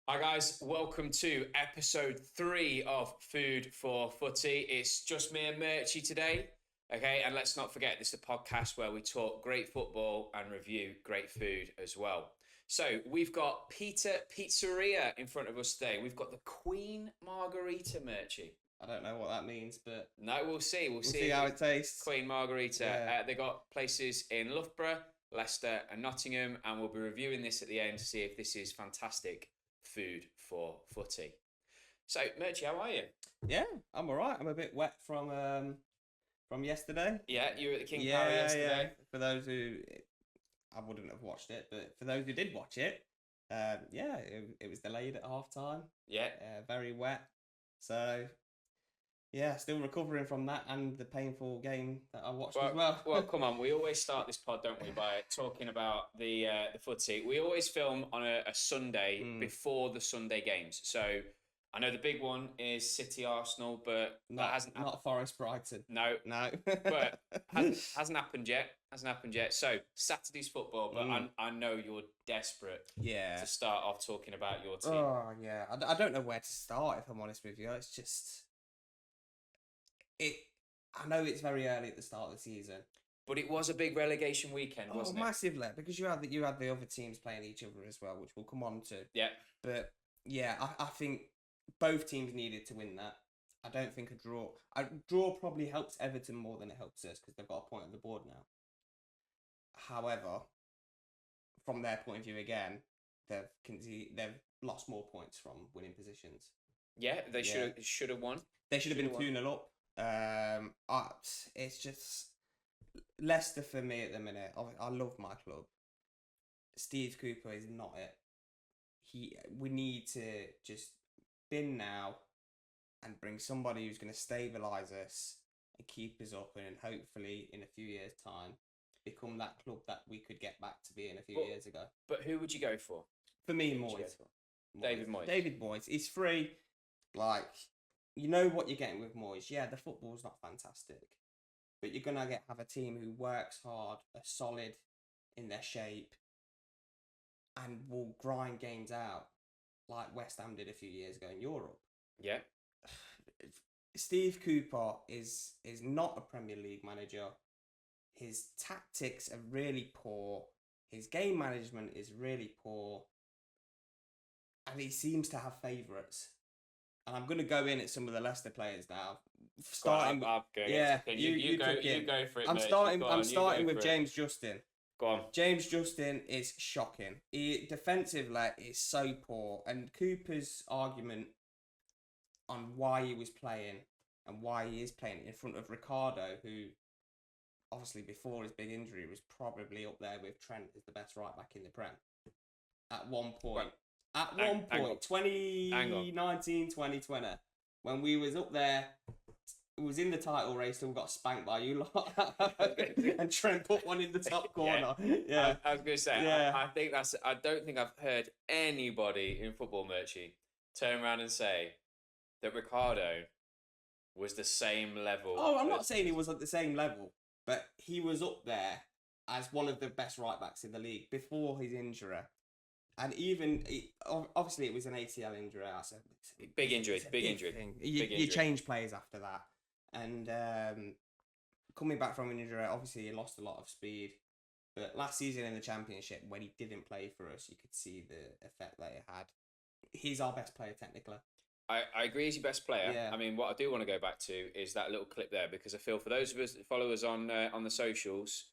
Hi guys, welcome to episode 3 of Food for Footy. It's just me and Murchy today. Okay, and let's not forget this is a podcast where we talk great football and review great food as well. So we've got Peter Pizzeria in front of us today. We've got the Queen Margarita, Murchy. I don't know what that means, but No, we'll see. We'll see how it tastes. Queen Margarita. Yeah. They got places in Loughborough, Leicester, and Nottingham, and we'll be reviewing this at the end to see if this is fantastic food for footy. So, Murchy, how are you? Yeah, I'm alright. I'm a bit wet from yesterday. Yeah, you were at the King Power yesterday. Yeah. For those who, I wouldn't have watched it, but for those who did watch it, it was delayed at half time. Yeah. Very wet. So, yeah, still recovering from that and the painful game that I watched as well. Well, come on. We always start this pod, don't we, by talking about the footy. We always film on a Sunday before the Sunday games. So I know the big one is City Arsenal, but that hasn't not Forest Brighton. No, but hasn't happened yet. So Saturday's football, but I know you're desperate. Yeah. To start off talking about your team. Oh yeah, I don't know where to start if I'm honest with you. It's just I know it's very early at the start of the season, but it was a big relegation weekend, wasn't it? Massively, because you had the other teams playing each other as well, which we'll come on to. Yeah. But yeah, I think both teams needed to win that. I don't think a draw probably helps Everton more than it helps us because they've got a point on the board now. However, from their point of view again, they've lost more points from winning positions. Yeah, they should have won. They should have been 2-0 up. It's just Leicester for me at the minute. I love my club. Steve Cooper is not it. We need to just bin now and bring somebody who's going to stabilise us and keep us up, and hopefully in a few years' time become that club that we could get back to being a few years ago. But who would you go for? For me, Moyes. David Moyes. David Moyes. He's free. Like, you know what you're getting with Moyes. Yeah, the football's not fantastic, but you're going to have a team who works hard, are solid in their shape, and will grind games out like West Ham did a few years ago in Europe. Yeah. Steve Cooper is not a Premier League manager. His tactics are really poor. His game management is really poor. And he seems to have favourites. And I'm going to go in at some of the Leicester players now. Starting, you go for it. I'm starting with James Justin. Go on. James Justin is shocking. Defensively is so poor. And Cooper's argument on why he was playing and why he is playing in front of Ricardo, who obviously before his big injury was probably up there with Trent as the best right back in the Prem. At one point. At one point, 2019, 2020, when we was up there, it was in the title race, still got spanked by you lot, and Trent put one in the top corner. Yeah. I was going to say, I don't think I've heard anybody in football, Murchy, turn around and say that Ricardo was the same level. Oh, I'm not saying he was at the same level, but he was up there as one of the best right backs in the league before his injury. And even, obviously, it was an ACL injury. Big injury. You change players after that. And coming back from an injury, obviously, he lost a lot of speed. But last season in the Championship, when he didn't play for us, you could see the effect that it had. He's our best player, technically. I agree he's your best player. Yeah. I mean, what I do want to go back to is that little clip there, because I feel for those of us that follow us on the socials,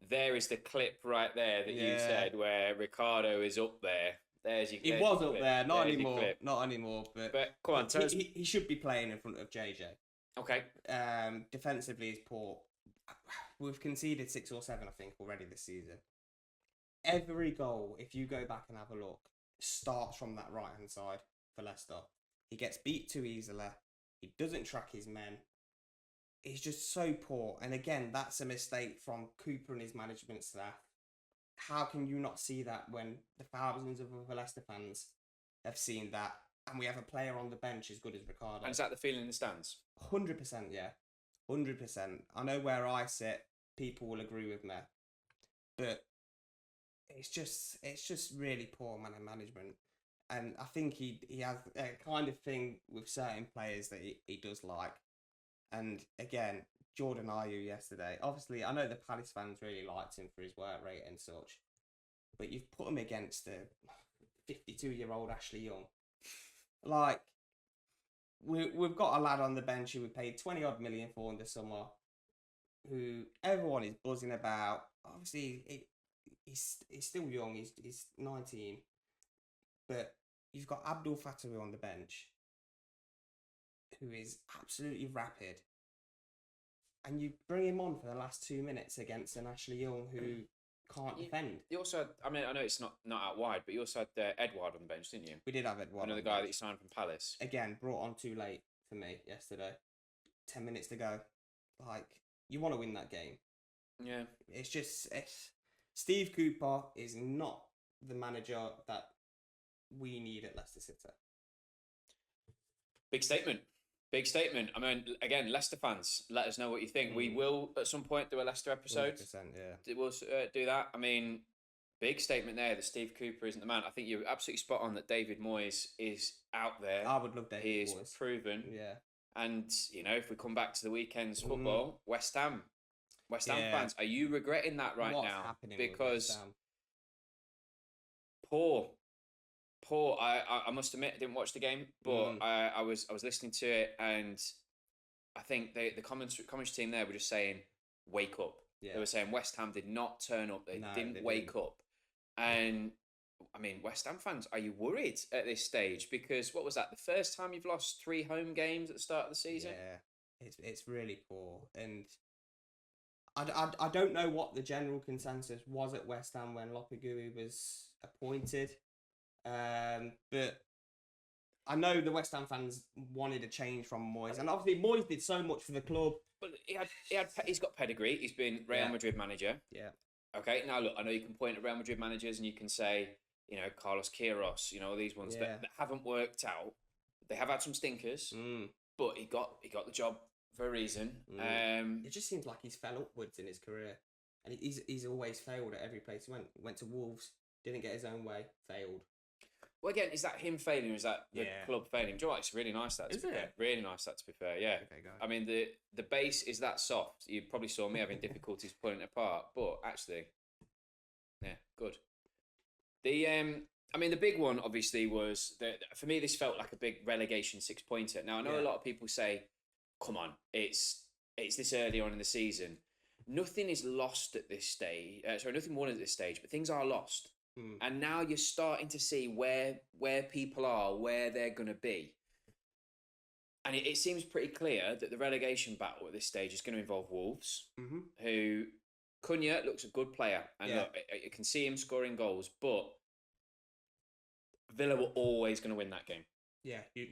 there is the clip right there that you said where Ricardo is up there. There's your clip. He was up there, not anymore. But come on, he should be playing in front of JJ. Okay. Defensively, he's poor. We've conceded 6 or 7, I think, already this season. Every goal, if you go back and have a look, starts from that right-hand side for Leicester. He gets beat too easily. He doesn't track his men. He's just so poor. And again, that's a mistake from Cooper and his management staff. How can you not see that when the thousands of other Leicester fans have seen that, and we have a player on the bench as good as Ricardo? And is that the feeling in the stands? 100%, yeah. 100%. I know where I sit, people will agree with me. But it's just really poor management. And I think he has a kind of thing with certain players that he does like. And again, Jordan Ayew yesterday. Obviously, I know the Palace fans really liked him for his work rate and such, but you've put him against the 52-year-old Ashley Young. Like, we've got a lad on the bench who we paid 20 odd million for in the summer, who everyone is buzzing about. Obviously, he's still young. He's 19, but you've got Abdul Fattah on the bench, who is absolutely rapid, and you bring him on for the last 2 minutes against an Ashley Young who can't defend. You also had, I mean, I know it's not out wide, but you also had Edouard on the bench, didn't you? We did have Edouard. Another guy that you signed from Palace. Again, brought on too late for me yesterday. 10 minutes to go. Like, you want to win that game. Yeah. It's just... Steve Cooper is not the manager that we need at Leicester City. Big statement. Big statement. I mean, again, Leicester fans, let us know what you think. We will, at some point, do a Leicester episode. 100%, yeah. We'll do that. I mean, big statement there that Steve Cooper isn't the man. I think you're absolutely spot on that David Moyes is out there. I would love David Moyes. He is proven. Yeah. And, you know, if we come back to the weekend's football, West Ham fans, are you regretting that right What's now? happening Because with West Ham? poor. I must admit, I didn't watch the game, but I was listening to it, and I think the commentary team there were just saying, "Wake up." Yeah. They were saying West Ham did not turn up. They didn't wake up, and I mean, West Ham fans, are you worried at this stage? Because what was that? The first time you've lost 3 home games at the start of the season? Yeah, it's really poor, and I don't know what the general consensus was at West Ham when Lopetegui was appointed. But I know the West Ham fans wanted a change from Moyes, and obviously Moyes did so much for the club. But he's got pedigree. He's been Real Madrid manager. Yeah. Okay. Now look, I know you can point at Real Madrid managers and you can say, you know, Carlos Queiroz, you know, all these ones that haven't worked out. They have had some stinkers, but he got the job for a reason. It just seems like he's fell upwards in his career, and he's always failed at every place he went. Went to Wolves, didn't get his own way, failed. Well, again, is that him failing or is that the club failing? Do you know what? It's really nice that to be fair. Really nice that to be fair, yeah. Okay, go ahead. I mean, the base is that soft. You probably saw me having difficulties pulling it apart, but actually, yeah, good. I mean, the big one obviously was that for me, this felt like a big relegation 6-pointer. Now, I know a lot of people say, come on, it's this early on in the season. Nothing is lost at this stage. Nothing won at this stage, but things are lost. And now you're starting to see where people are, where they're going to be. And it seems pretty clear that the relegation battle at this stage is going to involve Wolves, who Cunha looks a good player. And look, you can see him scoring goals, but Villa were always going to win that game. Yeah, you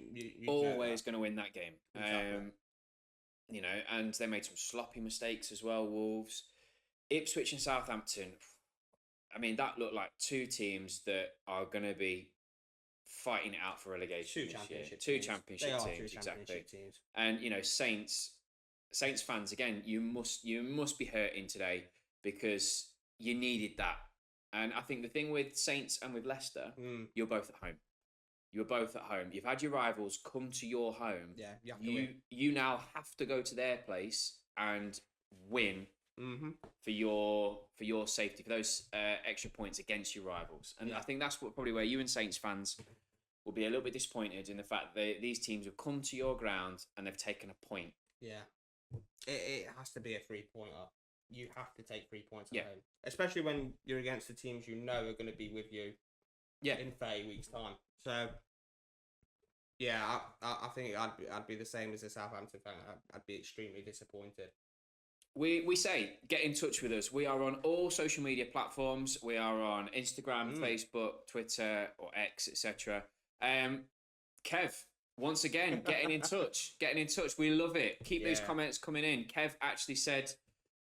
always going to win that game. Exactly. You know, and they made some sloppy mistakes as well, Wolves. Ipswich and Southampton... I mean, that looked like 2 teams that are going to be fighting it out for relegation this year. 2 championship teams, exactly. And you know, Saints fans again, you must be hurting today because you needed that. And I think the thing with Saints and with Leicester, you're both at home. You're both at home. You've had your rivals come to your home. Yeah, you have to win. You now have to go to their place and win. For your safety, for those extra points against your rivals. And I think that's probably where you and Saints fans will be a little bit disappointed in the fact that these teams have come to your ground and they've taken a point. Yeah. It has to be a 3-pointer. You have to take 3 points at home. Especially when you're against the teams you know are going to be with you in 30 weeks' time. So, yeah, I think I'd be the same as a Southampton fan. I'd be extremely disappointed. We say, get in touch with us. We are on all social media platforms. We are on Instagram, Facebook, Twitter, or X, etc. Kev, once again, getting in touch. We love it. Keep those comments coming in. Kev actually said,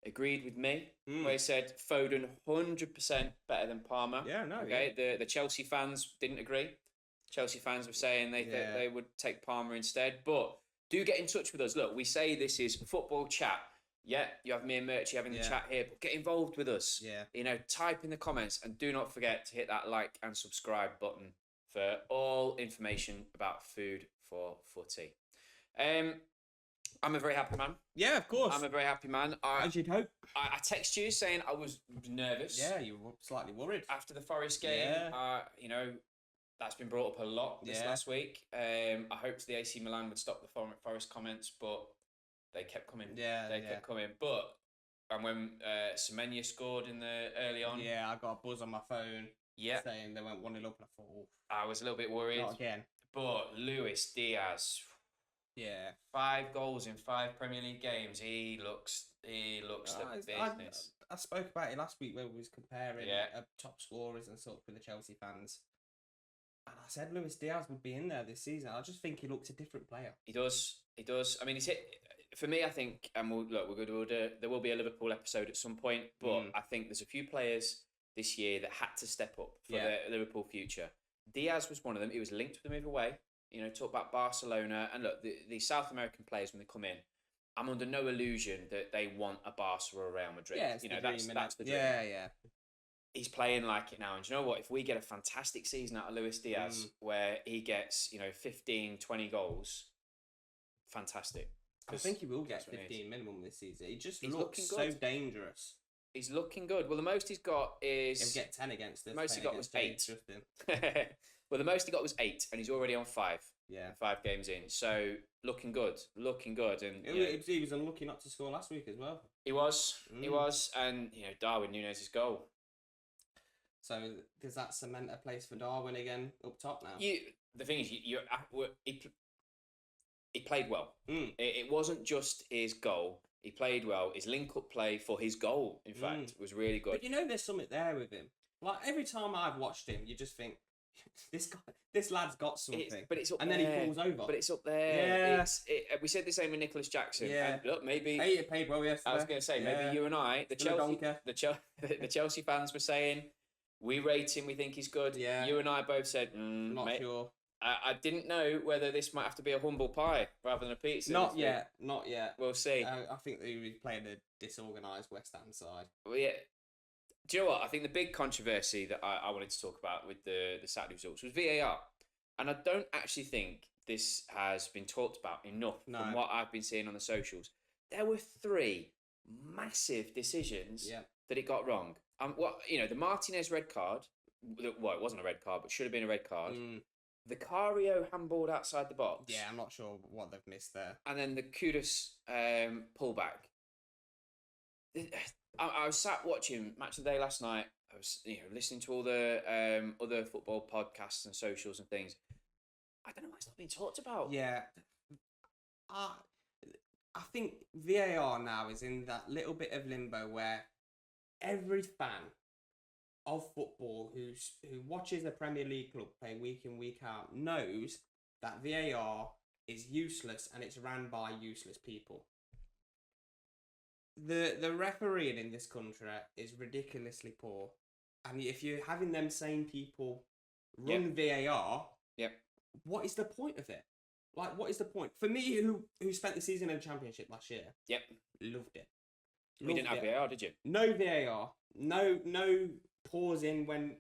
agreed with me, where he said Foden 100% better than Palmer. Yeah, no. Okay, the Chelsea fans didn't agree. Chelsea fans were saying they would take Palmer instead. But do get in touch with us. Look, we say this is football chat. Yeah, you have me and Murchy having the chat here, but get involved with us. Yeah. You know, type in the comments and do not forget to hit that like and subscribe button for all information about Food for Footy. I'm a very happy man. Yeah, of course. I'm a very happy man. As you'd hope. I text you saying I was nervous. Yeah, you were slightly worried. After the Forest game, you know, that's been brought up a lot this last week. I hoped the AC Milan would stop the Forest comments, but they kept coming. They kept coming. But and when Semenya scored in the early on, I got a buzz on my phone. Saying they went 1-0 up, and I thought, oh, I was a little bit worried. Not again. But Luis Diaz. 5 goals in 5 Premier League games. He looks the business. I spoke about it last week when we was comparing top scorers and stuff with the Chelsea fans. And I said Luis Diaz would be in there this season. I just think he looks a different player. He does. I mean, he's hit. For me, I think, and there will be a Liverpool episode at some point, but I think there's a few players this year that had to step up for the Liverpool future. Diaz was one of them. He was linked with the move away. You know, talk about Barcelona. And look, the South American players, when they come in, I'm under no illusion that they want a Barca or a Real Madrid. Yeah, that's the dream. Yeah. He's playing like it now. And do you know what? If we get a fantastic season out of Luis Diaz where he gets, 15, 20 goals, fantastic. I think he will get 15 minimum this season. He's looks so dangerous. He's looking good. Well, the most he's got is... He'll get 10 against us. The most he got was 8. Well, the most he got was 8, and he's already on 5. Yeah. 5 games in. So, looking good. And he was unlucky not to score last week as well. He was. And, Darwin Núñez's goal. So, does that cement a place for Darwin again up top now? The thing is, he played well. It wasn't just his goal. He played well. His link-up play for his goal, in fact, was really good. But there's something there with him. Like, every time I've watched him, you just think, this lad's got something. But it's up and there. And then he falls over. But it's up there. Yeah. We said the same with Nicholas Jackson. Yeah. And look, maybe... Hey, he played well yesterday. I was going to say, maybe you and I, the Chelsea fans were saying, we rate him, we think he's good. Yeah. You and I both said, not sure. I didn't know whether this might have to be a humble pie rather than a pizza. Not yet. We'll see. I think they were playing a disorganised West Ham side. Well, yeah. Do you know what? I think the big controversy that I wanted to talk about with the Saturday results was VAR. And I don't actually think this has been talked about enough from what I've been seeing on the socials. There were 3 massive decisions that it got wrong. The Martinez red card, well, it wasn't a red card, but should have been a red card. Vicario handballed outside the box. Yeah, I'm not sure what they've missed there. And then the Kudus pullback. I was sat watching Match of the Day last night. I was listening to all the other football podcasts and socials and things. I don't know why it's not being talked about. Yeah. I think VAR now is in that little bit of limbo where every fan of football who watches a Premier League club play week in, week out knows that VAR is useless and it's ran by useless people. The refereeing in this country is ridiculously poor. And if you're having them same people run VAR, what is the point of it? Like, what is the point? For me, who spent the season in the Championship last year, loved it. We didn't have VAR, did you? No VAR. No pausing when,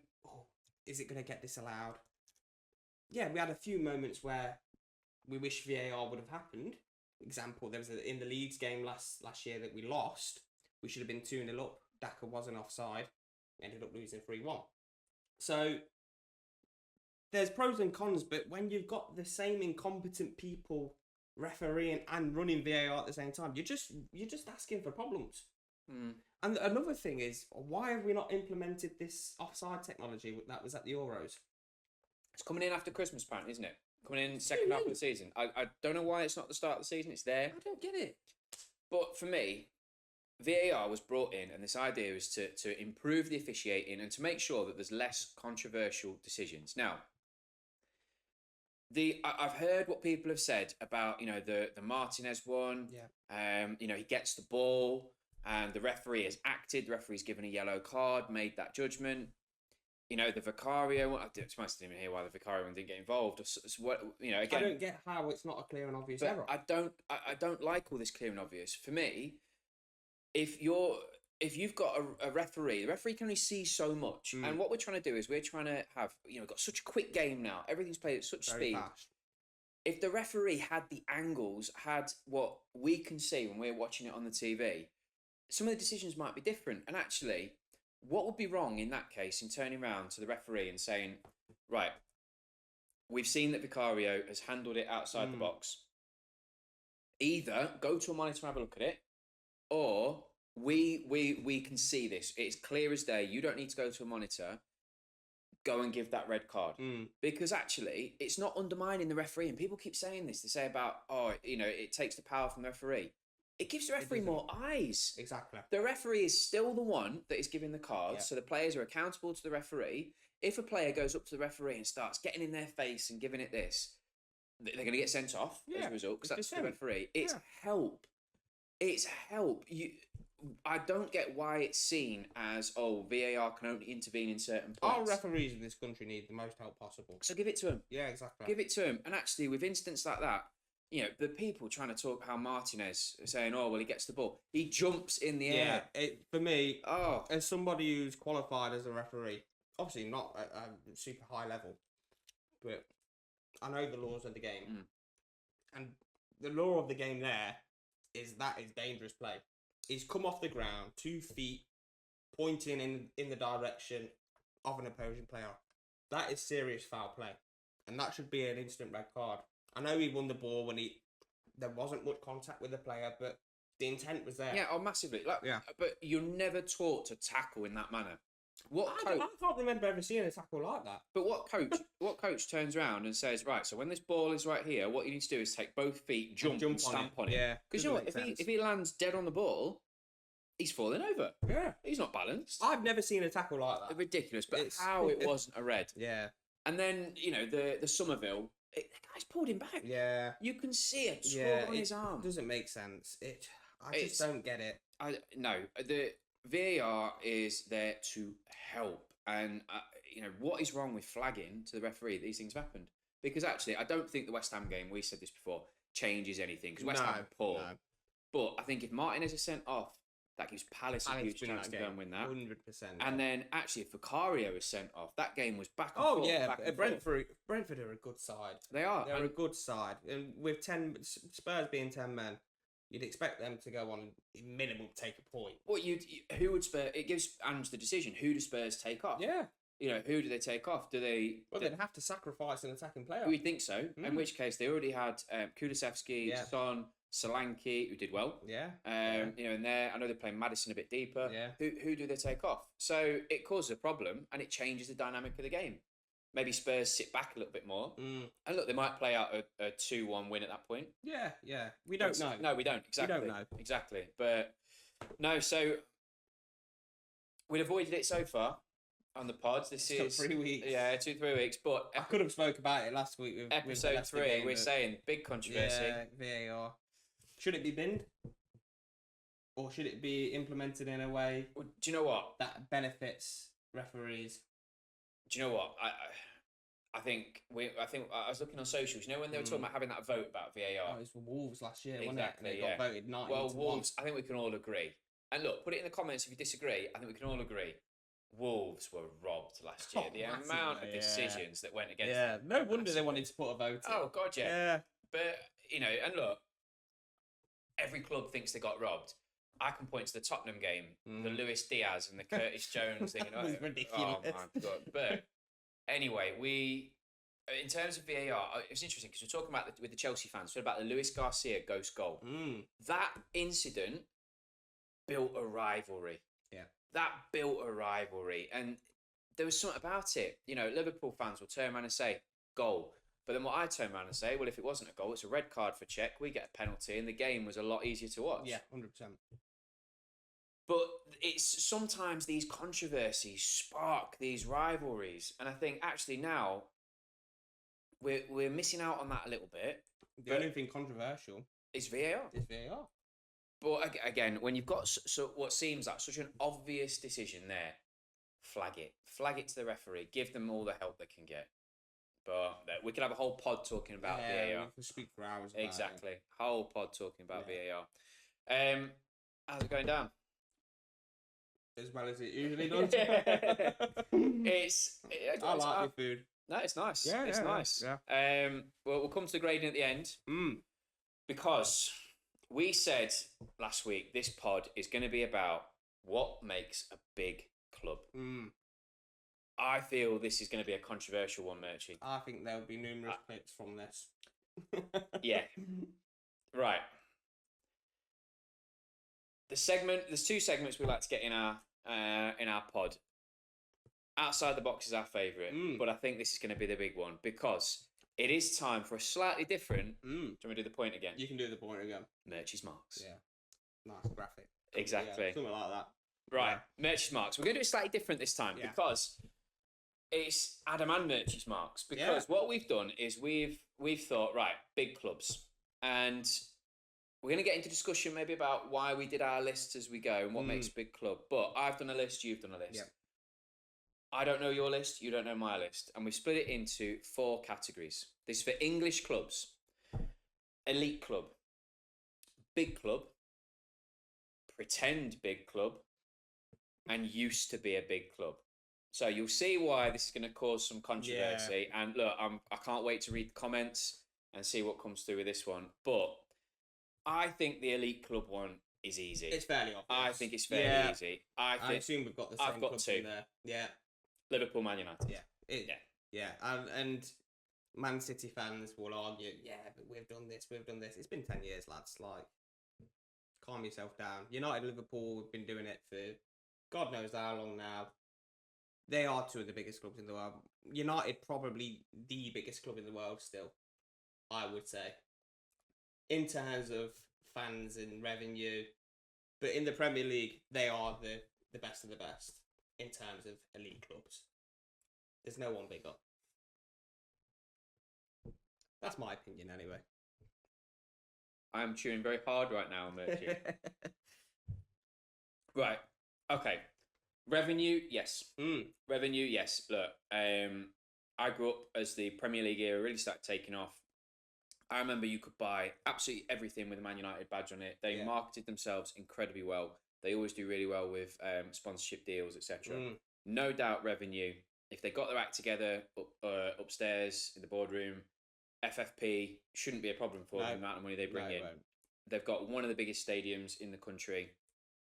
is it going to get disallowed? Yeah, we had a few moments where we wish VAR would have happened. Example, there was in the Leeds game last year that we lost. We should have been 2-0 up. Daka wasn't offside. Ended up losing 3-1. So there's pros and cons, but when you've got the same incompetent people refereeing and running VAR at the same time, you're just asking for problems. And another thing is, why have we not implemented this offside technology that was at the Euros? It's coming in after Christmas, apparently, isn't it? Coming in second half of the season. I don't know why it's not the start of the season. It's there. I don't get it. But for me, VAR was brought in, and this idea is to improve the officiating and to make sure that there's less controversial decisions. Now, I've heard what people have said about the Martinez one. Yeah. He gets the ball, and the referee has acted. The referee's given a yellow card, made that judgment. The Vicario one, I didn't even hear why the Vicario one didn't get involved. Again, I don't get how it's not a clear and obvious error. I don't like all this clear and obvious. For me, if you're if you've got a referee, the referee can only see so much. And what we're trying to do is we're trying to have, got such a quick game now. Everything's played at such Very speed. fast. If the referee had the angles, had what we can see when we're watching it on the TV, some of the decisions might be different. And actually, what would be wrong in that case in turning around to the referee and saying, right, we've seen that Vicario has handled it outside the box. Either go to a monitor and have a look at it, or we can see this. It's clear as day. You don't need to go to a monitor. Go and give that red card. Because actually, it's not undermining the referee. And people keep saying this. They say about, it takes the power from the referee. It gives the referee more eyes. Exactly. The referee is still the one that is giving the cards, so the players are accountable to the referee. If a player goes up to the referee and starts getting in their face and giving it this, they're going to get sent off as a result, because that's the referee. It's help. It's help. I don't get why it's seen as, VAR can only intervene in certain points. Our referees in this country need the most help possible. So give it to them. Yeah, exactly. Give it to them. And actually, with incidents like that, the people trying to talk how Martinez are saying, he gets the ball. He jumps in the air. For me, as somebody who's qualified as a referee, obviously not at a super high level, but I know the laws of the game. And the law of the game there is dangerous play. He's come off the ground, 2 feet, pointing in the direction of an opposing player. That is serious foul play. And that should be an instant red card. I know he won the ball when there wasn't much contact with the player, but the intent was there. Yeah, massively. But you're never taught to tackle in that manner. I can't remember ever seeing a tackle like that. But what coach turns around and says, right, so when this ball is right here, what you need to do is take both feet, jump and stamp on it. Yeah. Because you know what, if he lands dead on the ball, he's falling over. Yeah. He's not balanced. I've never seen a tackle like that. Ridiculous, but how it wasn't a red. Yeah. And then, the Somerville, the guy's pulled him back. Yeah. You can see a tug on his arm. It doesn't make sense. I just don't get it. No, the VAR is there to help. And, what is wrong with flagging to the referee that these things have happened? Because actually, I don't think the West Ham game, we said this before, changes anything. Because West Ham are poor. No. But I think if Martinez is sent off, that gives Palace a huge chance to go and win that. 100%. And then, actually, if Vicario is sent off, that game was back and forth. Oh, yeah. Back and Brentford are a good side. They are. They're a good side. And with Spurs being 10 men, you'd expect them to go on and minimum take a point. Well, who would Spurs? It gives Ange the decision. Who do Spurs take off? Yeah. Who do they take off? Do they? Well, they'd have to sacrifice an attacking player. We think so. In which case, they already had Kulusevski, Son, Solanke, who did well. Yeah. And there, I know they're playing Maddison a bit deeper. Yeah. Who do they take off? So it causes a problem, and it changes the dynamic of the game. Maybe Spurs sit back a little bit more. And look, they might play out a 2-1 win at that point. Yeah. We don't know. No, we don't. Exactly. We don't know. Exactly. But no, so we've avoided it so far on the pods. This is 3 weeks. Yeah, 2-3 weeks. But I could have spoke about it last week with episode 3. Game, we're saying big controversy. Yeah, VAR. Should it be binned? Or should it be implemented in a way Well, do you know what? that benefits referees? Do you know what? I think I was looking on socials. When they were talking about having that vote about VAR. Oh, it was for Wolves last year, Exactly, wasn't it? And it got voted 90 Well, to Wolves, 1. I think we can all agree. And look, put it in the comments if you disagree. I think we can all agree. Wolves were robbed last year. The amount of decisions that went against them. No wonder they wanted to put a vote in. Oh, God, yeah. But, and look, every club thinks they got robbed. I can point to the Tottenham game, the Luis Diaz and the Curtis Jones thing. That was ridiculous. Oh, my God. But anyway, in terms of VAR, it was interesting because we're talking about with the Chelsea fans, about the Luis Garcia ghost goal. That incident built a rivalry. Yeah. That built a rivalry. And there was something about it. Liverpool fans will turn around and say, goal. But then what I turn around and say, well, if it wasn't a goal, it's a red card for Czech. We get a penalty, and the game was a lot easier to watch. Yeah, 100%. But it's sometimes these controversies spark these rivalries, and I think actually now we're missing out on that a little bit. The only thing controversial is VAR. But again, when you've got what seems like such an obvious decision there, flag it to the referee, give them all the help they can get. But we could have a whole pod talking about VAR. We can speak for hours about Exactly. it. Whole pod talking about VAR. How's it going down? as well as it usually does. I like the food. No, it's nice. Yeah, it's nice. Yeah. Well, we'll come to the grading at the end because we said last week this pod is going to be about what makes a big club. I feel this is going to be a controversial one, Murchy. I think there will be numerous clips from this. Yeah. Right. There's two segments we like to get in our pod. Outside the box is our favourite, but I think this is going to be the big one because it is time for a slightly different. Do you want me to do the point again? You can do the point again. Murchy's marks. Yeah. Nice graphic. Exactly. Yeah, something like that. Right. Yeah. Murchy's marks. We're going to do it slightly different this time because it's Adam and Murchy's marks. Because what we've done is we've thought, right, big clubs. And we're going to get into discussion maybe about why we did our lists as we go and what makes a big club. But I've done a list, you've done a list. Yep. I don't know your list, you don't know my list. And we split it into 4 categories. This is for English clubs. Elite club. Big club. Pretend big club. And used to be a big club. So you'll see why this is going to cause some controversy. Yeah. And look, I can't wait to read the comments and see what comes through with this one. But I think the elite club one is easy. It's fairly obvious. I think it's fairly easy. I assume we've got the same clubs in there. Yeah. Liverpool, Man United. Yeah. And Man City fans will argue, but we've done this. It's been 10 years, lads. Like, calm yourself down. United, Liverpool have been doing it for God knows how long now. They are 2 of the biggest clubs in the world. United, probably the biggest club in the world still, I would say. In terms of fans and revenue. But in the Premier League, they are the best of the best in terms of elite clubs. There's no one bigger. That's my opinion anyway. I'm chewing very hard right now, Murchy. Right. Okay. Revenue, yes. Revenue, yes. Look, I grew up as the Premier League era really started taking off. I remember you could buy absolutely everything with a Man United badge on it. They marketed themselves incredibly well. They always do really well with sponsorship deals, etc. No doubt revenue. If they got their act together upstairs in the boardroom, FFP shouldn't be a problem for them, the amount of money they bring in. They've got one of the biggest stadiums in the country.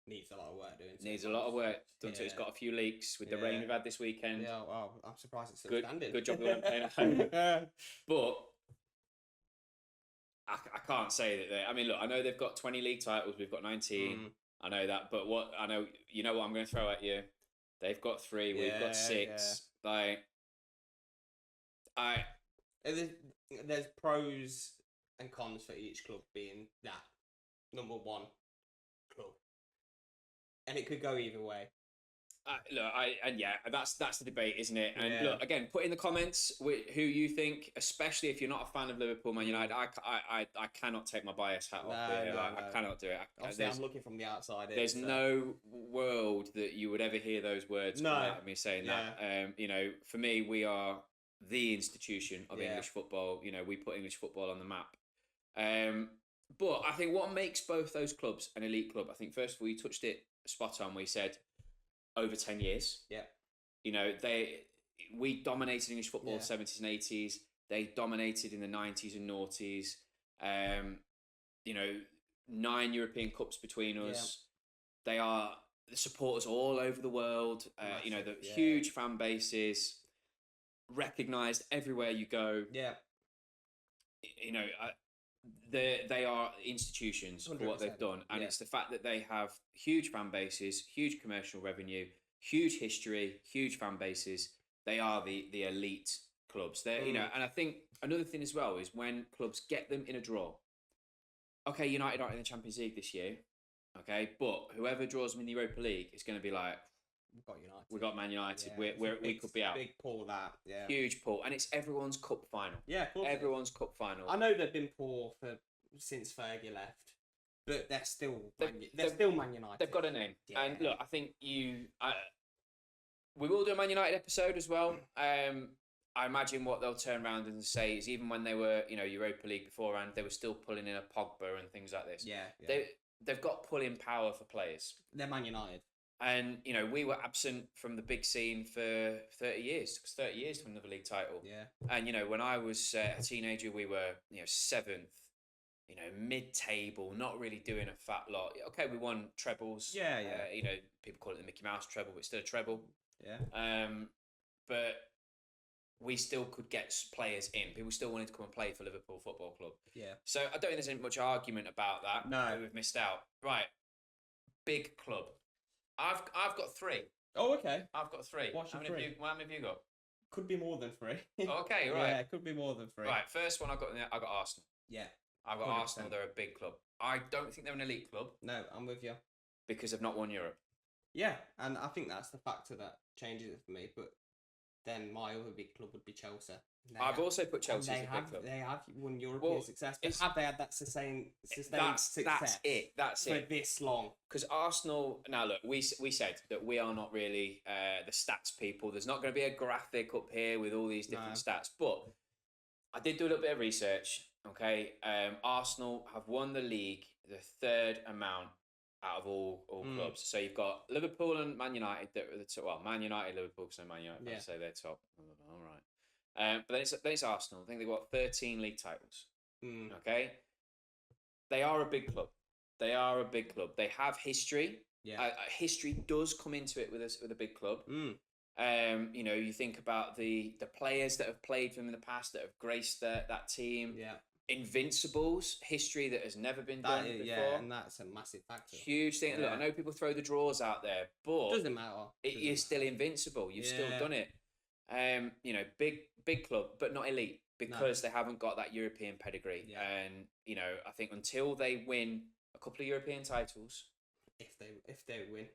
Needs a lot of work doing. Needs a lot of work done to it. It's got a few leaks with the rain we've had this weekend. Yeah, well, I'm surprised it's still standing. Good job we weren't playing at home. But I can't say that they... I mean, look, I know they've got 20 league titles. We've got 19. I know that. But what I know... You know what I'm going to throw at you? They've got 3. We've got 6. Like... There's pros and cons for each club being that number 1 club. And it could go either way. That's the debate, isn't it? And look, again, put in the comments who you think, especially if you're not a fan of Liverpool, Man United. I cannot take my bias hat off here. I cannot do it. I'm looking from the outside. There's no world that you would ever hear those words come out of me saying that. For me, we are the institution of English football. We put English football on the map. But I think what makes both those clubs an elite club, I think first of all, you touched it spot on. We said over 10 years. Yeah. We dominated English football in the 70s and 80s. They dominated in the 90s and noughties. 9 European Cups between us. They are the supporters all over the world. The huge fan bases, recognised everywhere you go. Yeah. They are institutions for what they've done, and it's the fact that they have huge fan bases, huge commercial revenue, huge history, huge fan bases. They are the elite clubs. They're and I think another thing as well is when clubs get them in a draw. Okay, United aren't in the Champions League this year. Okay, but whoever draws them in the Europa League is going to be like, we've got United. We've got Man United. We could be out. Big pull that. Yeah. Huge pull, and it's everyone's cup final. Yeah, of course. Everyone's cup final. I know they've been poor since Fergie left, but they're still Man United. They've got a name, and look, I think we will do a Man United episode as well. I imagine what they'll turn around and say is even when they were, Europa League beforehand, they were still pulling in a Pogba and things like this. Yeah. They've got pulling power for players. They're Man United. And, you know, we were absent from the big scene for 30 years. It took us 30 years to win another league title. Yeah. And, you know, when I was a teenager, we were, you know, 7th, you know, mid-table, not really doing a fat lot. Okay, we won trebles. Yeah. You know, people call it the Mickey Mouse treble, but it's still a treble. Yeah. But we still could get players in. People still wanted to come and play for Liverpool Football Club. Yeah. So I don't think there's much argument about that. No. We've missed out. Right. Big club. I've got 3. Oh, okay. I've got 3. What's How your many 3? how many have you got? Could be more than 3. Okay, right. Yeah, it could be more than 3. Right, first one I got Arsenal. Yeah. I've got 100%. Arsenal. They're a big club. I don't think they're an elite club No, I'm with you. because they've not won Europe. Yeah, and I think that's the factor that changes it for me. But then my other big club would be Chelsea. I've also put Chelsea as They a big have club. they have won European success. But it's- have they had that sustained That's success? That's for it. this long. Because Arsenal, now look, we said that we are not really the stats people. There's not going to be a graphic up here with all these different stats. But I did do a little bit of research. Okay, Arsenal have won the league the 3rd amount out of all clubs. So you've got Liverpool and Man United. Man United, Liverpool, so Man United. Yeah. I say they're top. All right. But then it's Arsenal. I think they've got 13 league titles. Okay, they are a big club. They have history. Yeah. History does come into it with a big club. You know, you think about the players that have played for them in the past that have graced that team. Yeah. Invincibles, history that has never been done before. Yeah, and that's a massive factor. Huge thing. Look, I know people throw the draws out there, but Doesn't matter. you're still invincible. You've still done it. You know, big club, but not elite because they haven't got that European pedigree. Yeah. And you know, I think until they win a couple of European titles, if they win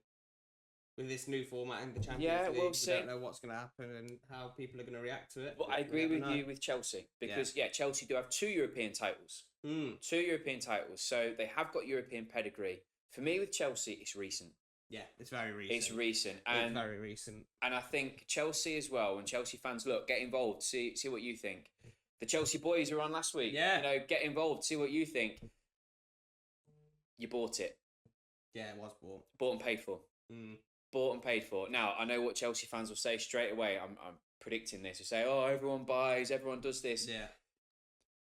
with this new format in the Champions League, we'll see. We don't know what's going to happen and how people are going to react to it. But I agree with you with Chelsea because Chelsea do have 2 European titles. 2 European titles, so they have got European pedigree. For me, with Chelsea, it's recent. Yeah, it's very recent. It's recent, and it's very recent. And I think Chelsea as well. And Chelsea fans, look, get involved. See what you think. The Chelsea boys were on last week. Yeah. You know, get involved. See what you think. You bought it. Yeah, it was bought. Bought and paid for. Bought and paid for. Now I know what Chelsea fans will say straight away. I'm predicting this. They'll say, "Oh, everyone buys. Everyone does this." Yeah.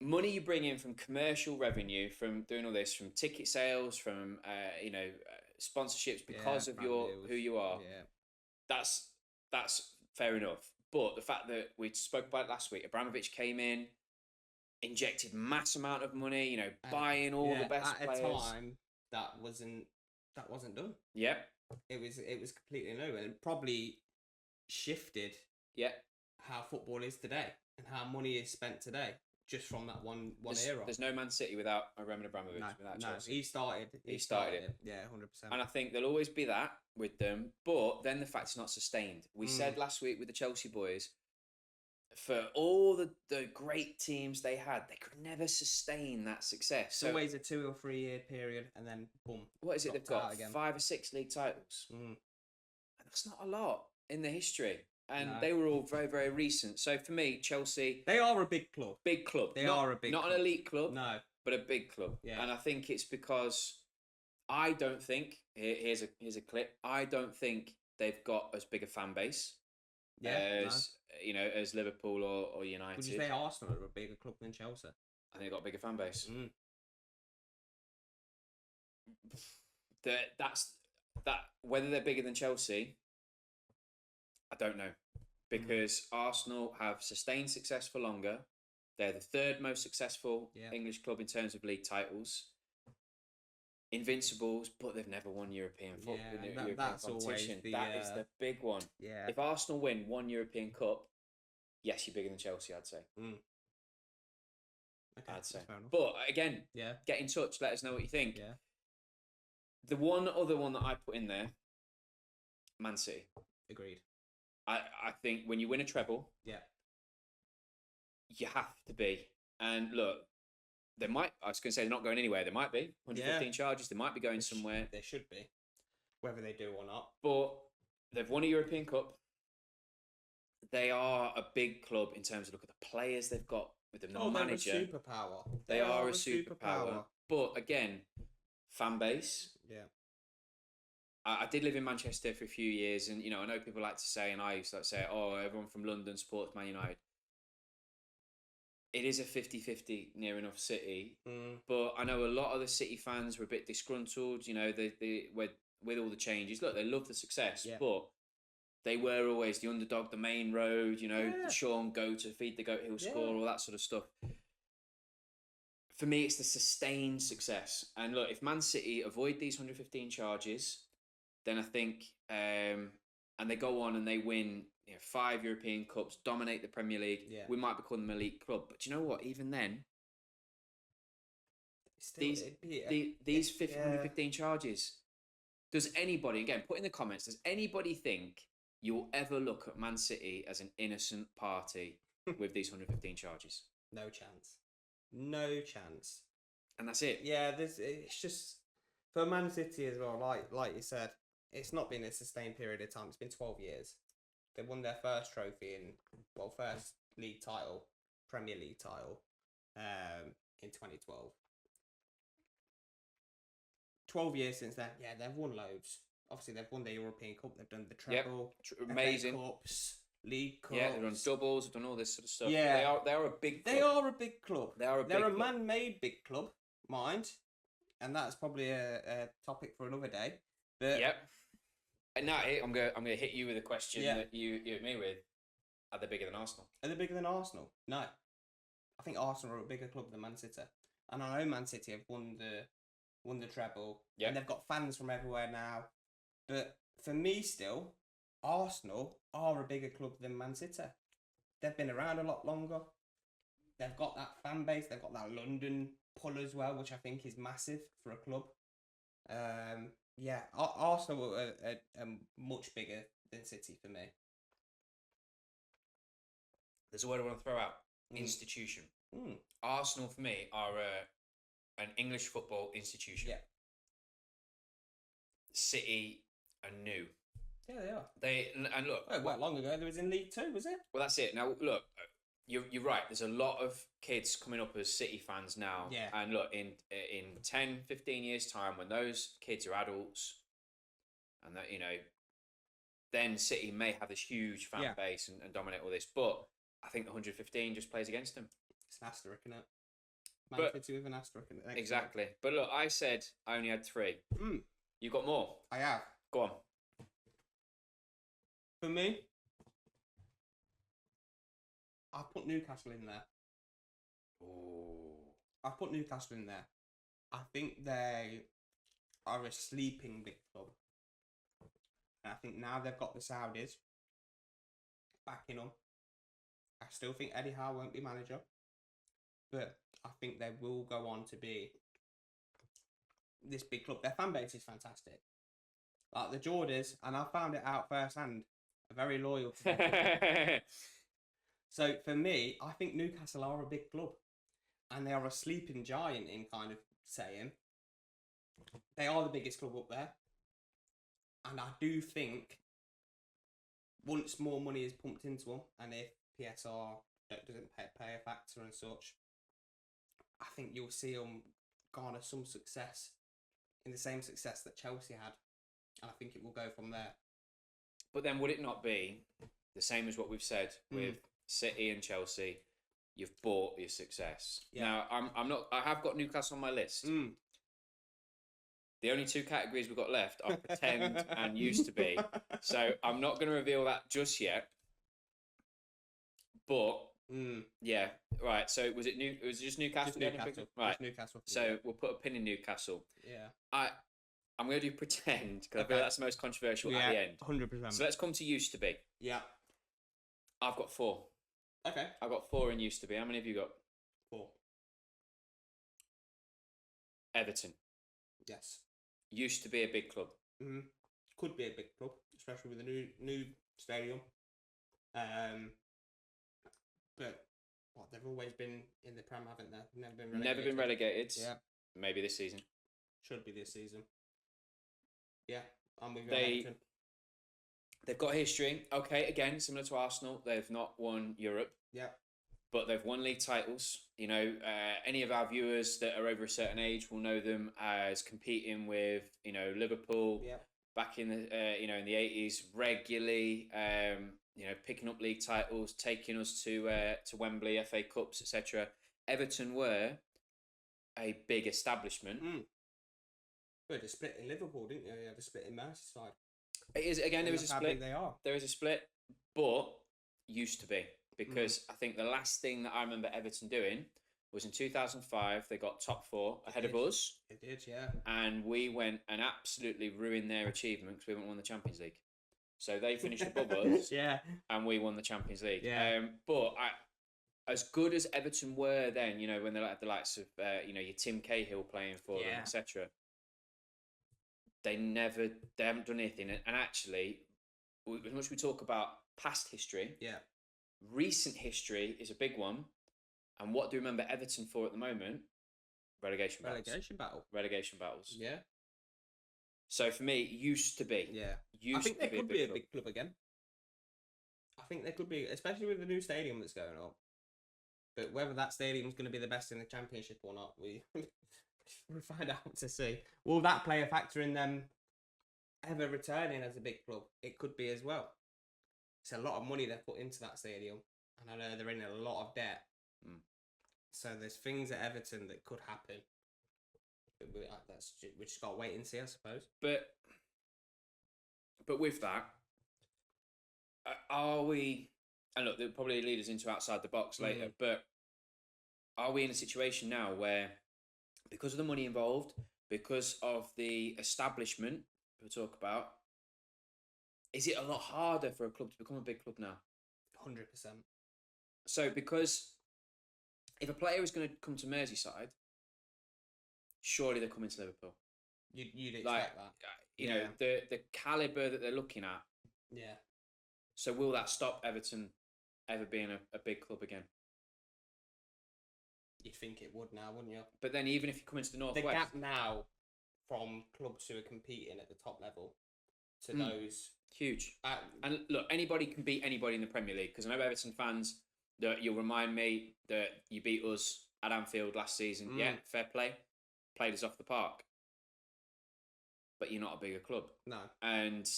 Money you bring in from commercial revenue, from doing all this, from ticket sales, from you know, sponsorships because of who you are. Yeah. That's fair enough. But the fact that we spoke about it last week, Abramovich came in, injected mass amount of money, you know, buying all the best players. At a time that wasn't done. Yep. It was completely new and probably shifted how football is today and how money is spent today. Just from that one era. There's no Man City without Roman Abramovich. No, Chelsea. he started it. Yeah, 100%. And I think there'll always be that with them. But then the fact it's not sustained. We said last week with the Chelsea boys, for all the great teams they had, they could never sustain that success. It's always a 2 or 3 year period and then boom. What is it they've got? Again. 5 or 6 league titles. And that's not a lot in the history. And No. they were all very, very recent. So for me, Chelsea... They are a big club. Big club. They are a big club. Not an elite club. No. But a big club. Yeah. And I think it's because I don't think... Here's a clip. I don't think they've got as big a fan base as you know, as Liverpool or United. Would you say Arsenal are a bigger club than Chelsea? I think they've got a bigger fan base. Whether they're bigger than Chelsea... I don't know, because Arsenal have sustained success for longer. They're the 3rd most successful English club in terms of league titles. Invincibles, but they've never won European football. That's competition. That is the big one. Yeah. If Arsenal win 1 European Cup, yes, you're bigger than Chelsea, I'd say. Okay, I'd say. fair enough. But again, Yeah. get in touch. Let us know what you think. Yeah. The one other one that I put in there, Man City. Agreed. I think when you win a treble, you have to be. And look, I was going to say they're not going anywhere. They might be. 115 charges. They might be going somewhere. They should be. Whether they do or not. But they've won a European Cup. They are a big club in terms of look at the players they've got with the manager. They're a superpower. They are a superpower. But again, fan base. Yeah. I did live in Manchester for a few years, and I know people like to say, and I used to like to say, oh, everyone from London supports Man United. It is a 50-50 near enough City, but I know a lot of the City fans were a bit disgruntled. With all the changes, look, they love the success, but they were always the underdog, the main road. The Sean go to feed the goat, he'll score, all that sort of stuff. For me, it's the sustained success. And look, if Man City avoid these 115 charges, then I think, and they go on and they win 5 European Cups, dominate the Premier League, we might become an elite club. But do you know what? Even then, these 115 charges, does anybody, again, put in the comments, does anybody think you'll ever look at Man City as an innocent party with these 115 charges? No chance. No chance. And that's it. Yeah, it's just, for Man City as well, like you said, it's not been a sustained period of time. It's been 12 years. They won their first trophy first league title, Premier League title, in 2012. 12 years since then, they've won loads. Obviously, they've won the European Cup. They've done the treble, amazing FA Cups, League Cups. Yeah, they've done doubles. They've done all this sort of stuff. Yeah, they are a big club. They are a big club. They're a man-made big club, mind, and that's probably a topic for another day. But And now I'm gonna hit you with a question that you hit me with. Are they bigger than Arsenal? Are they bigger than Arsenal? No. I think Arsenal are a bigger club than Man City. And I know Man City have won the treble. And they've got fans from everywhere now. But for me still, Arsenal are a bigger club than Man City. They've been around a lot longer. They've got that fan base. They've got that London pull as well, which I think is massive for a club. Arsenal are much bigger than City for me. There's a word I want to throw out. Institution. Arsenal, for me, are an English football institution. Yeah. City are new. Yeah, they are. And look... Well, long ago, they was in League Two, was it? Well, that's it. Now, look, you're right. There's a lot of kids coming up as City fans now. Yeah. And look, in 10, 15 years' time, when those kids are adults, and that, then City may have this huge fan base and dominate all this. But I think the 115 just plays against them. It's an asterisk, isn't it? Man City with an asterisk in it. Exactly. But look, I said I only had 3. You got more? I have. Go on. For me, I put Newcastle in there. I put Newcastle in there. I think they are a sleeping big club. And I think now they've got the Saudis backing them. I still think Eddie Howe won't be manager. But I think they will go on to be this big club. Their fan base is fantastic. Like the Geordies, and I found it out firsthand, are very loyal to them. So for me, I think Newcastle are a big club. And they are a sleeping giant in kind of saying. They are the biggest club up there. And I do think once more money is pumped into them, and if PSR doesn't pay a factor and such, I think you'll see them garner some success in the same success that Chelsea had. And I think it will go from there. But then would it not be the same as what we've said with City and Chelsea? You've bought your success. Yeah. Now, I have got Newcastle on my list. The only 2 categories we've got left are pretend and used to be. So I'm not going to reveal that just yet. But right. So was it just Newcastle? Just Newcastle. Right. Just Newcastle. So we'll put a pin in Newcastle. Yeah. I'm going to do pretend because I feel that's the most controversial at the end. 100%. So let's come to used to be. Yeah. I've got 4. Okay. I've got 4 in used to be. How many have you got? 4. Everton. Yes. Used to be a big club. Could be a big club, especially with a new stadium. But they've always been in the Prem, haven't they? Never been relegated. Yeah. Maybe this season. Should be this season. Yeah, I'm with Everton. They've got history. Okay, again, similar to Arsenal, they've not won Europe. Yeah. But they've won league titles. Any of our viewers that are over a certain age will know them as competing with, Liverpool, back in the in the 80s regularly. Picking up league titles, taking us to Wembley, FA Cups, etc. Everton were a big establishment. We had a split in Liverpool, didn't you? You had a split in Merseyside. It is again. There is a How split. big they are. There is a split, but used to be, because I think the last thing that I remember Everton doing was in 2005. They got top 4 ahead of us. It did, yeah. And we went and absolutely ruined their achievement because we haven't won the Champions League. So they finished above us, yeah, and we won the Champions League. Yeah. But as good as Everton were then, when they had the likes of your Tim Cahill playing for them, etc. They haven't done anything. And actually, as much as we talk about past history, recent history is a big one. And what do you remember Everton for at the moment? Relegation battles. Relegation battles. Yeah. So for me, it used to be. Yeah. I think they could be a big club again. I think they could be, especially with the new stadium that's going up. But whether that stadium's going to be the best in the Championship or not, we'll find out to see. Will that play a factor in them ever returning as a big club? It could be as well. It's a lot of money they've put into that stadium, and I know they're in a lot of debt. So there's things at Everton that could happen. We just got to wait and see, I suppose. But with that, are we? And look, they'll probably lead us into outside the box later. But are we in a situation now where, because of the money involved, because of the establishment we talk about, is it a lot harder for a club to become a big club now? 100%. So because if a player is going to come to Merseyside, surely they're coming to Liverpool. You'd expect that. The calibre that they're looking at. Yeah. So will that stop Everton ever being a big club again? You'd think it would now, wouldn't you? But then even if you come into the Northwest... The gap now from clubs who are competing at the top level to those... Huge. And look, anybody can beat anybody in the Premier League, because I know Everton fans, that you'll remind me that you beat us at Anfield last season. Yeah, fair play. Played us off the park. But you're not a bigger club. No. And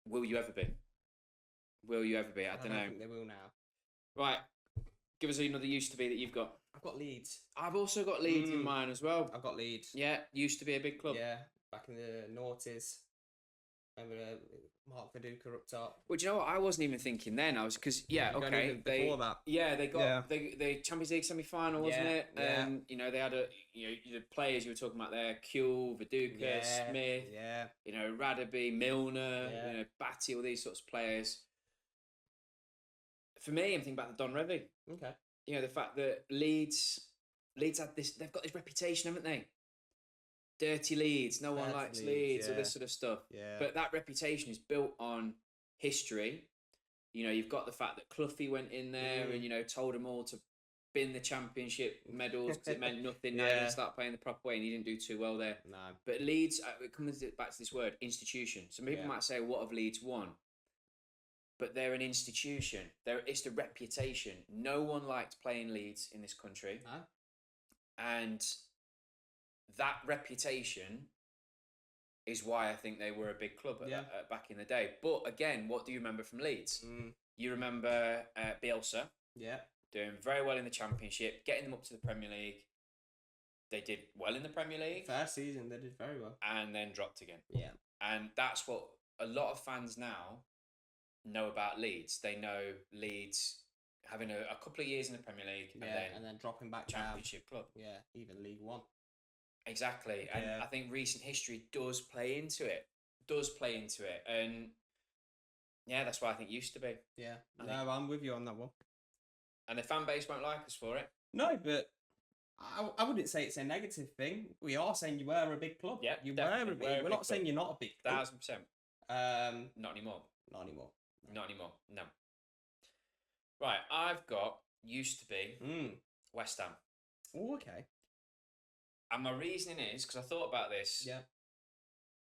will you ever be? Will you ever be? I don't know. I think they will now. Right. Give us another used to be that you've got. I've got Leeds. I've also got Leeds in mine as well. I've got Leeds. Yeah, used to be a big club. Yeah, back in the noughties. Remember Mark Viduka up top. Well, do you know what? I wasn't even thinking then. I was because before that. Yeah, they got the Champions League semi-final, wasn't it? Yeah. They had the players you were talking about there: Kuehl, Viduka, Smith. Yeah. Radaby, Milner. Batty, all these sorts of players. For me, I'm thinking about the Don Revy. Okay. The fact that Leeds had this. They've got this reputation, haven't they? Dirty Leeds, no one likes Leeds, all this sort of stuff. Yeah. But that reputation is built on history. You've got the fact that Cloughy went in there and, told them all to bin the championship medals because it meant nothing. Now you start playing the proper way, and he didn't do too well there. No. But Leeds, it comes back to this word, institution. Some people might say, what have Leeds won? But they're an institution. It's the reputation. No one liked playing Leeds in this country. No. And that reputation is why I think they were a big club back in the day. But again, what do you remember from Leeds? You remember Bielsa doing very well in the Championship, getting them up to the Premier League. They did well in the Premier League. First season, they did very well. And then dropped again. Yeah. And that's what a lot of fans now know about Leeds. They know Leeds having a couple of years in the Premier League and then dropping back Championship club. Yeah, even League One. Exactly. And I think recent history does play into it. And that's why I think used to be. Yeah. I'm with you on that one. And the fan base won't like us for it. No, but I wouldn't say it's a negative thing. We are saying you were a big club. Yeah, you were a big club. We're not saying you're not a big club. 1,000%. Not anymore. Not anymore. Not anymore. No. Right, I've got used to be West Ham. Oh, okay. And my reasoning is because I thought about this. Yeah.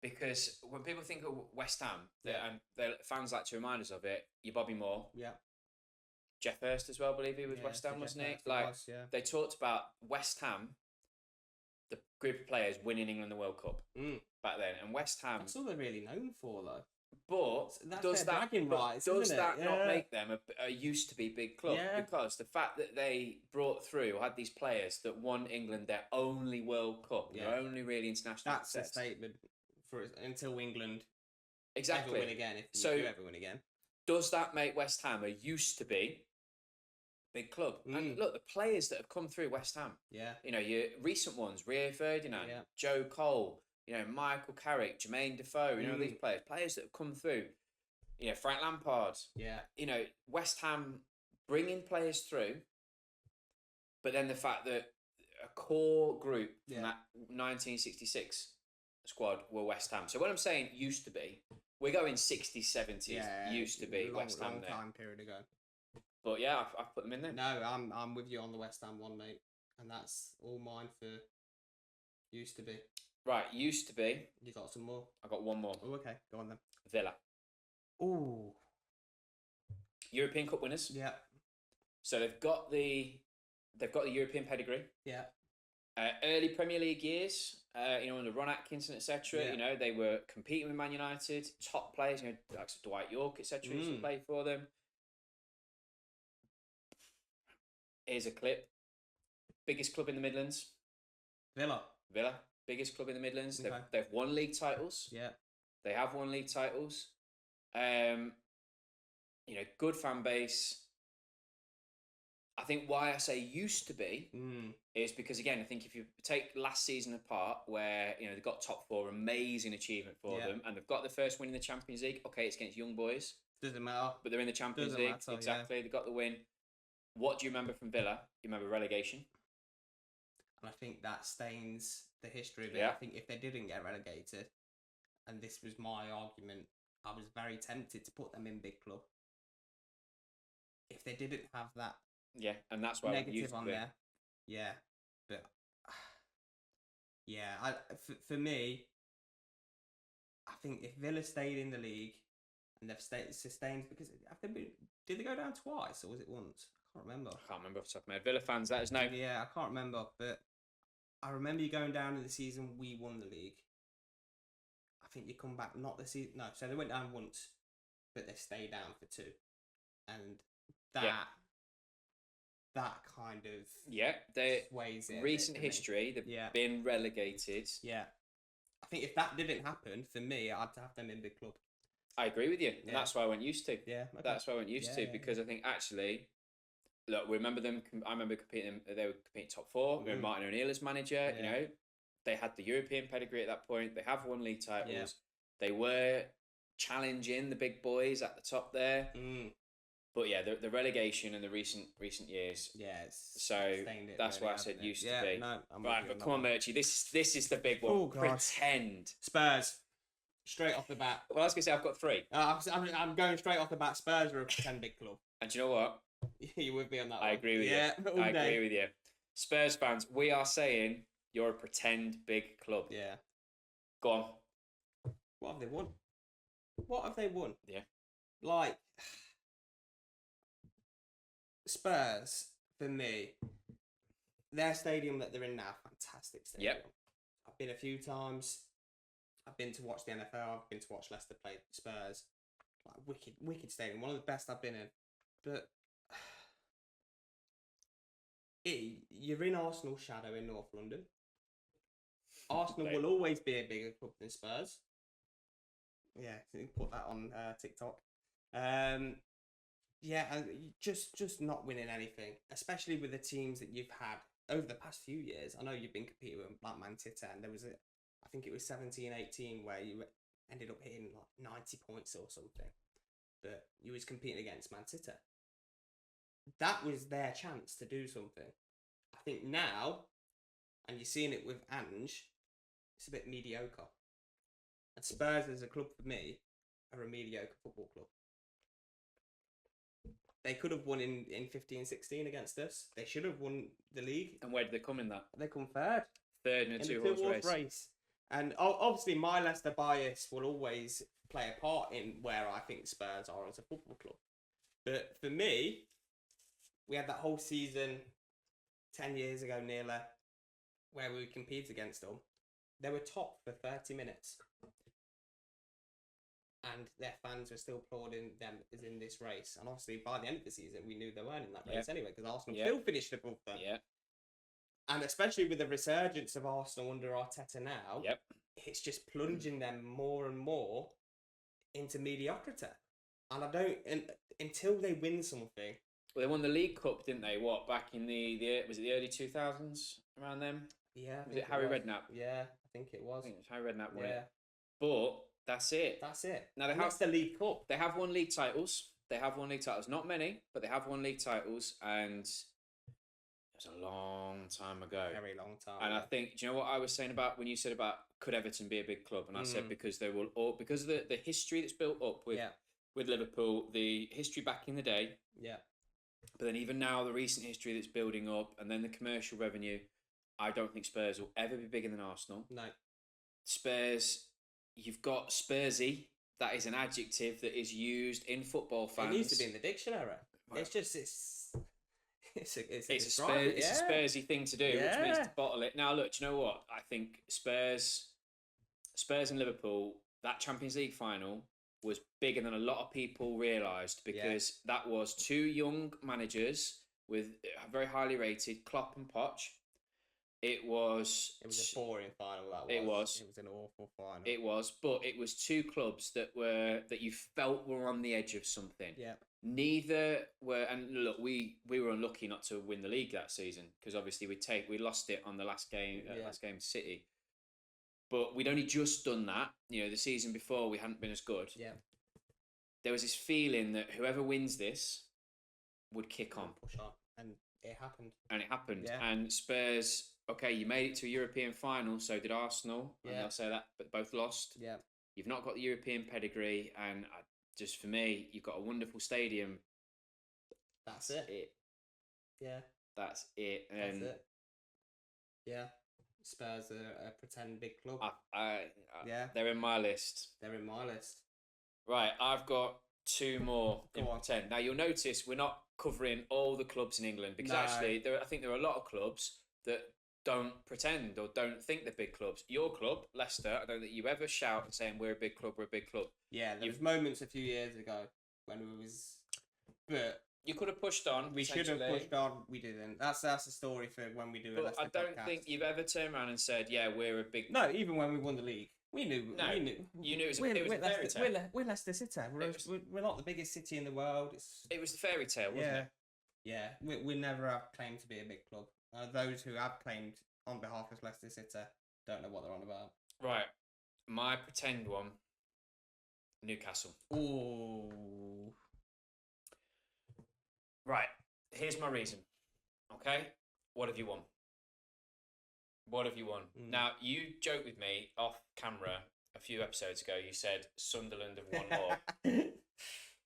Because when people think of West Ham, and the fans like to remind us of it, you're Bobby Moore. Yeah. Jeff Hurst as well, I believe he was West Ham, wasn't he? They talked about West Ham the group of players winning England the World Cup back then, and West Ham. That's all they're really known for, though. But That's does their that bragging rights, does isn't that it? not Yeah. make them a used to be big club? Yeah. Because the fact that they brought through had these players that won England their only World Cup, their only really international That's a success. statement for until England Exactly. ever win again. If So- we do ever win again, Does that make West Ham a used to be big club? And look, the players that have come through West Ham. yeah, You know, your recent ones: Rio Ferdinand, Yeah. Joe Cole. You know, Michael Carrick, Jermaine Defoe. You know these players that have come through. You know, Frank Lampard. yeah, You know, West Ham bringing players through, but then the fact that a core group from that 1966 squad were West Ham. So when I'm saying used to be, we're going 60s, 70s, used to be West Ham long there. time period ago. But yeah, I've put them in there. No, I'm with you on the West Ham one, mate, and that's all mine for used to be. Right, used to be. You got some more? I got one more. Oh, okay, go on then. Villa. Oh, European Cup winners. yeah, So they've got the European pedigree. yeah, Early Premier League years, you know, under Ron Atkinson, etc. Yeah. You know, they were competing with Man United, top players, you know, like Dwight York, etc. Used to play for them. Here's a clip. Biggest club in the Midlands, Villa. Villa. Biggest club in the Midlands. Okay. They've won league titles. Yeah, They have won league titles. You know, good fan base. I think why I say used to be is because, again, I think if you take last season apart, where, you know, they got top four, amazing achievement for them, and they've got the first win in the Champions League. Okay, it's against young boys, doesn't matter. but they're in the Champions Doesn't League. matter, Exactly, they got the win. What do you remember from Villa? You remember relegation? And I think that stains the history of it. Yeah. I think if they didn't get relegated, and this was my argument, I was very tempted to put them in big club. If they didn't have that Yeah, and that's why we used negative to on be. there, yeah, but yeah, for me, I think if Villa stayed in the league and they've stayed sustained, because have they been, did they go down twice or was it once? I can't remember. I can't remember off the top of my head. Villa fans, let us know. Yeah, I can't remember, but I remember you going down in the season we won the league. I think you come back not the season. No, so they went down once, but they stayed down for two, and that kind of They sways it. a bit recent for me. history, they've Yeah. been relegated. Yeah, I think if that didn't happen for me, I'd have them in big club. I agree with you, and Yeah. that's why I went used to. Yeah, okay. That's why I went used Yeah, to yeah, because I think actually, look, we remember them. I remember competing. They were competing top four. We had Martin O'Neill as manager. You Yeah. know, they had the European pedigree at that point. They have won league titles. Yeah. They were challenging the big boys at the top there. But yeah, the relegation in the recent years. Yeah, it's So stained it that's really, why I hasn't said it? used Yeah, to be. no, I'm with Right, you but on come on, that one. Murchy. This is the big one. Oh, God. Pretend. Spurs, straight off the bat. Well, I was gonna say I've got three, I'm going straight off the bat. Spurs are a pretend big club. and do you know what? You would be on that I one. agree with Yeah, you. all I day. agree with you. Spurs fans, we are saying you're a pretend big club. Yeah. Go on. What have they won? What have they won? Yeah. Like, Spurs, for me, their stadium that they're in now, fantastic stadium. Yep. I've been a few times. I've been to watch the NFL. I've been to watch Leicester play Spurs. Like, wicked stadium. One of the best I've been in. But you're in Arsenal's shadow in North London. Arsenal will always be a bigger club than Spurs. Yeah, you can put that on TikTok. Yeah, and just not winning anything, especially with the teams that you've had over the past few years. I know you've been competing with like Man City, and there was I think it was 17-18 where you ended up hitting like 90 points or something, but you was competing against Man City. That was their chance to do something. I think now, and you're seeing it with Ange, it's a bit mediocre. And Spurs as a club for me are a mediocre football club. They could have won in 15-16 against us. They should have won the league. And where did they come in that? They come third. Third in a In the two-horse race. And obviously my Leicester bias will always play a part in where I think Spurs are as a football club. But for me, we had that whole season 10 years ago nearly where we competed against them, they were top for 30 minutes. And their fans were still applauding them as in this race. And obviously, by the end of the season, we knew they weren't in that race anyway, because Arsenal still finished above them. Yeah. And especially with the resurgence of Arsenal under Arteta now, it's just plunging them more and more into mediocrity. And I don't... until they win something... Well, they won the League Cup, didn't they? What, back in was it the early 2000s, around then? Yeah. Was it Harry Redknapp? Yeah, I think it was. I think it was Harry Redknapp, yeah. It? But... That's it. That's it. Now that's the League Cup. They have won league titles. Not many, but they have won league titles, and it was a long time ago. Very long time. And I think, do you know what I was saying about when you said about could Everton be a big club? And I said because they will all because of the history that's built up with Liverpool, the history back in the day. Yeah. But then even now, the recent history that's building up, and then the commercial revenue. I don't think Spurs will ever be bigger than Arsenal. No. Spurs. You've got Spursy. That is an adjective that is used in football fans. It needs to be in the dictionary. Well, it's a Spursy thing to do, which means to bottle it. Now, look, do you know what? I think Spurs and Liverpool, that Champions League final was bigger than a lot of people realised because that was two young managers with very highly rated, Klopp and Poch. It was a boring final. It was an awful final. It was, but it was two clubs that you felt were on the edge of something. Yeah. Neither were, and look, we were unlucky not to win the league that season because obviously we lost it on the last game to City. But we'd only just done that. You know, the season before we hadn't been as good. Yeah. There was this feeling that whoever wins this would kick on, push on, and it happened. Yeah. And Spurs. Okay, you made it to a European final, so did Arsenal. And I'll say that, but both lost. Yeah. You've not got the European pedigree, and just for me, you've got a wonderful stadium. That's it. Yeah. That's it. That's it. Yeah. Spurs are a pretend big club. They're in my list. Right, I've got two more in pretend. Now, you'll notice we're not covering all the clubs in England because actually, I think there are a lot of clubs that don't pretend or don't think they're big clubs. Your club, Leicester, I don't think you ever shout and saying we're a big club. Yeah, there was moments a few years ago when but you could have pushed on. We should have pushed on. We didn't. That's a story for when we do a Leicester podcast. I don't podcast. think you've ever turned around and said, "Yeah, we're a big." No, even when we won the league, we knew. You knew it was a fairy tale. We're Leicester City. We're not the biggest city in the world. It was the fairy tale, wasn't it? Yeah. We never have claimed to be a big club. Those who have claimed on behalf of Leicester City don't know what they're on about. Right. My pretend one, Newcastle. Ooh. Right. Here's my reason. Okay? What have you won? Now, you joked with me off camera a few episodes ago. You said Sunderland have won more.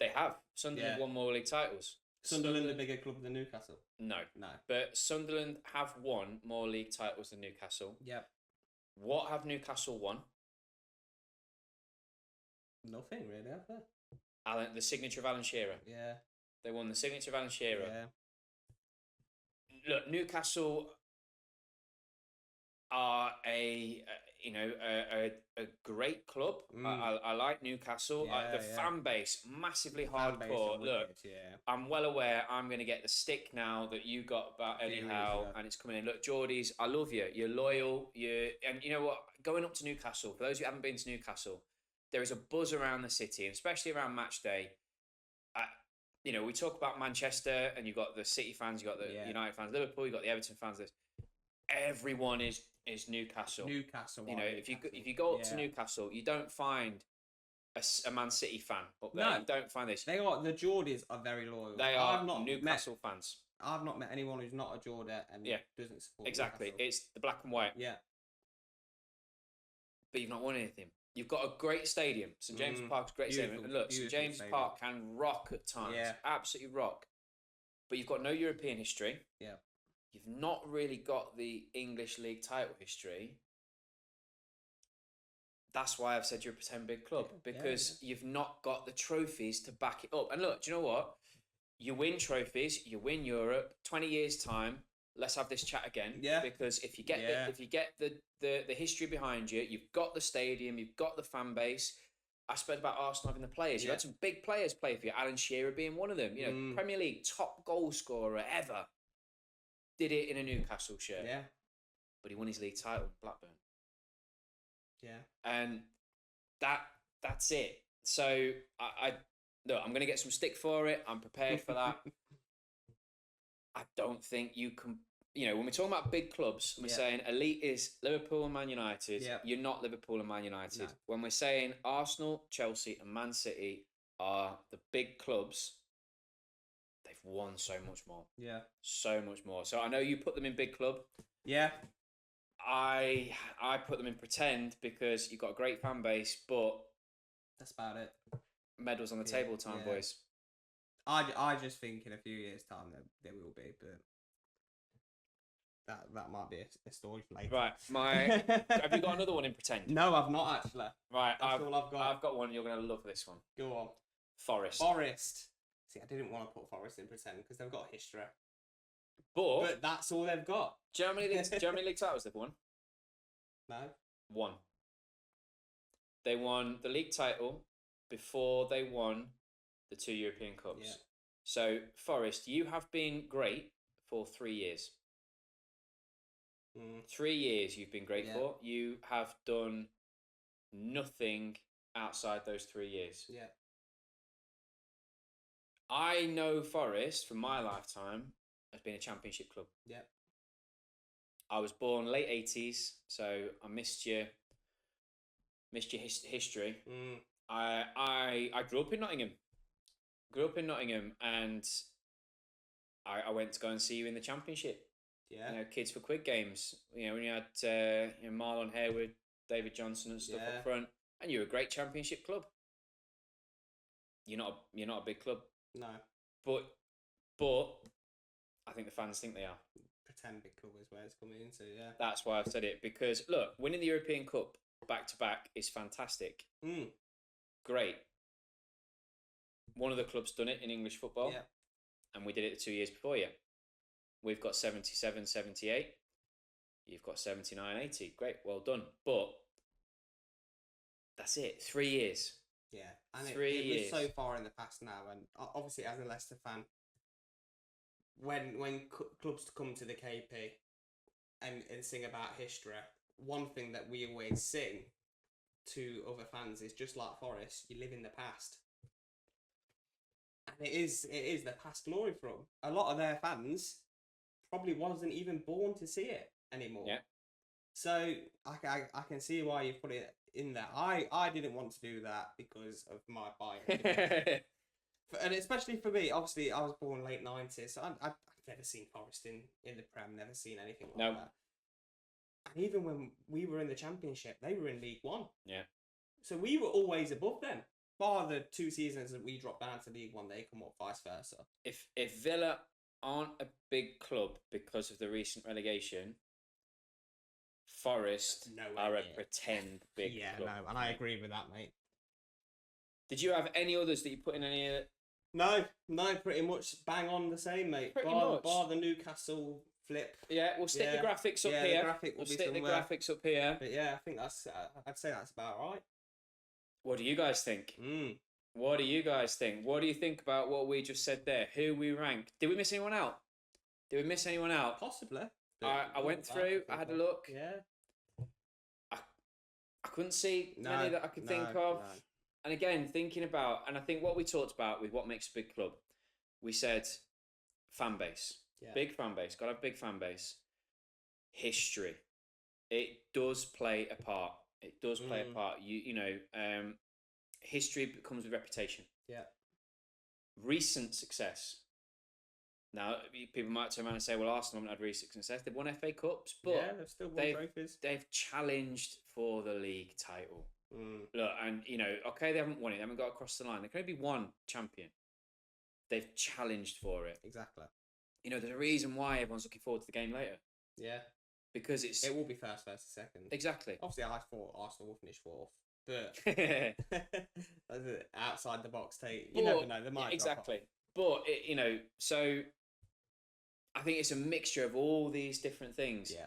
They have. Sunderland have won more league titles. Sunderland a bigger club than Newcastle? No. But Sunderland have won more league titles than Newcastle. Yep. What have Newcastle won? Nothing really, have they? The signature of Alan Shearer. Yeah. They won the signature of Alan Shearer. Yeah. Look, Newcastle are a great club. I like Newcastle. The fan base, massively hardcore. Look, I'm well aware I'm going to get the stick now that you got about Eddie Howe, and it's coming in. Look, Geordies, I love you. You're loyal. And you know what? Going up to Newcastle, for those who haven't been to Newcastle, there is a buzz around the city, and especially around match day. We talk about Manchester, and you've got the City fans, you've got the United fans, Liverpool, you've got the Everton fans. Everyone is Newcastle. If you go up to Newcastle, you don't find a Man City fan up there. No, you don't find this. The Geordies are very loyal. They are Newcastle fans. I've not met anyone who's not a Geordie and doesn't support exactly. Newcastle. It's the black and white. Yeah. But you've not won anything. You've got a great stadium. St James Park's a great stadium. And look, St James Park can rock at times. Yeah. Absolutely rock. But you've got no European history. Yeah. You've not really got the English league title history. That's why I've said you're a pretend big club. Because you've not got the trophies to back it up. And look, do you know what? You win trophies, you win Europe, 20 years' time, let's have this chat again. Yeah. Because if you get Yeah. the history behind you, you've got the stadium, you've got the fan base. I spoke about Arsenal having the players. You Yeah. had some big players play for you. Alan Shearer being one of them. You know, Premier League top goal scorer ever. Did it in a Newcastle shirt. Yeah. But he won his league title, Blackburn. Yeah. And that's it. So look, I'm going to get some stick for it. I'm prepared for that. I don't think you can. You know, when we're talking about big clubs, we're saying elite is Liverpool and Man United. Yeah. You're not Liverpool and Man United. No. When we're saying Arsenal, Chelsea, and Man City are the big clubs, they've won so much more. Yeah. So much more. So I know you put them in big club. Yeah. I put them in pretend because you've got a great fan base, but that's about it. Medals on the table time, boys. I just think in a few years' time there will be, but that might be a story for later. Right, have you got another one in pretend? No, I've not actually. Right, that's all I've got. I've got one. You're gonna love this one. Go on. Forest. See, I didn't want to put Forest in pretend because they've got history. But that's all they've got. Germany League titles they've won. No. One. They won the league title before they won the 2 European Cups. Yeah. So, Forest, you have been great for 3 years. 3 years you've been great for. You have done nothing outside those 3 years. Yeah. I know Forest from my lifetime has been a championship club. Yeah. I was born late 80s, so I missed your history. I grew up in Nottingham. And I went to go and see you in the championship. Yeah. You know, Kids for Quid games. You know, when you had Marlon Harewood, David Johnson and stuff up front, and you're a great championship club. You're not a big club. No. But I think the fans think they are. Pretend big club is where it's coming into, yeah. That's why I've said it, because look, winning the European Cup back to back is fantastic. Great. One of the clubs done it in English football, and we did it the 2 years before you. We've got 77, 78. You've got 79, 80. Great, well done. But that's it. 3 years. Yeah, and 3 it years. was so far in the past now, and obviously as a Leicester fan, when clubs come to the KP and sing about history, one thing that we always sing to other fans is just like Forest, you live in the past. And it is the past glory for them. A lot of their fans probably wasn't even born to see it anymore. Yeah. So I can see why you put it in there. I didn't want to do that because of my bias. And especially for me, obviously I was born late 90s, so I've never seen Forest in the Prem, never seen anything like that. And even when we were in the Championship, they were in League One. Yeah. So we were always above them. Bar the 2 seasons that we dropped down to League One, they come up vice versa. If Villa aren't a big club because of the recent relegation, Forest are a pretend big club. Yeah, no, and I agree with that, mate. Did you have any others that you put in any of it? No, pretty much bang on the same, mate. Bar the Newcastle flip. Yeah, we'll stick the graphics up here. We'll stick the graphics up here. But yeah, I think I'd say that's about right. What do you guys think? What do you guys think? What do you think about what we just said there? Who we ranked? Did we miss anyone out? Possibly. I went through. I had a look. Yeah. I couldn't see many that I could think of. No. And again, thinking about, and I think what we talked about with what makes a big club, we said fan base. Yeah. Big fan base. Got to have big fan base. History. It does play a part. It does play a part. History comes with reputation. Yeah. Recent success. Now, people might turn around and say, well, Arsenal haven't had recent success. They've won FA Cups, but they've still won trophies. They've challenged for the league title. Look, and, okay, they haven't won it. They haven't got across the line. There can only be one champion. They've challenged for it. Exactly. There's a reason why everyone's looking forward to the game later. Yeah. Because it will be first versus second. Exactly. Obviously, I thought Arsenal will finish fourth. But outside the box take, you never know. They might exactly. But so I think it's a mixture of all these different things. Yeah.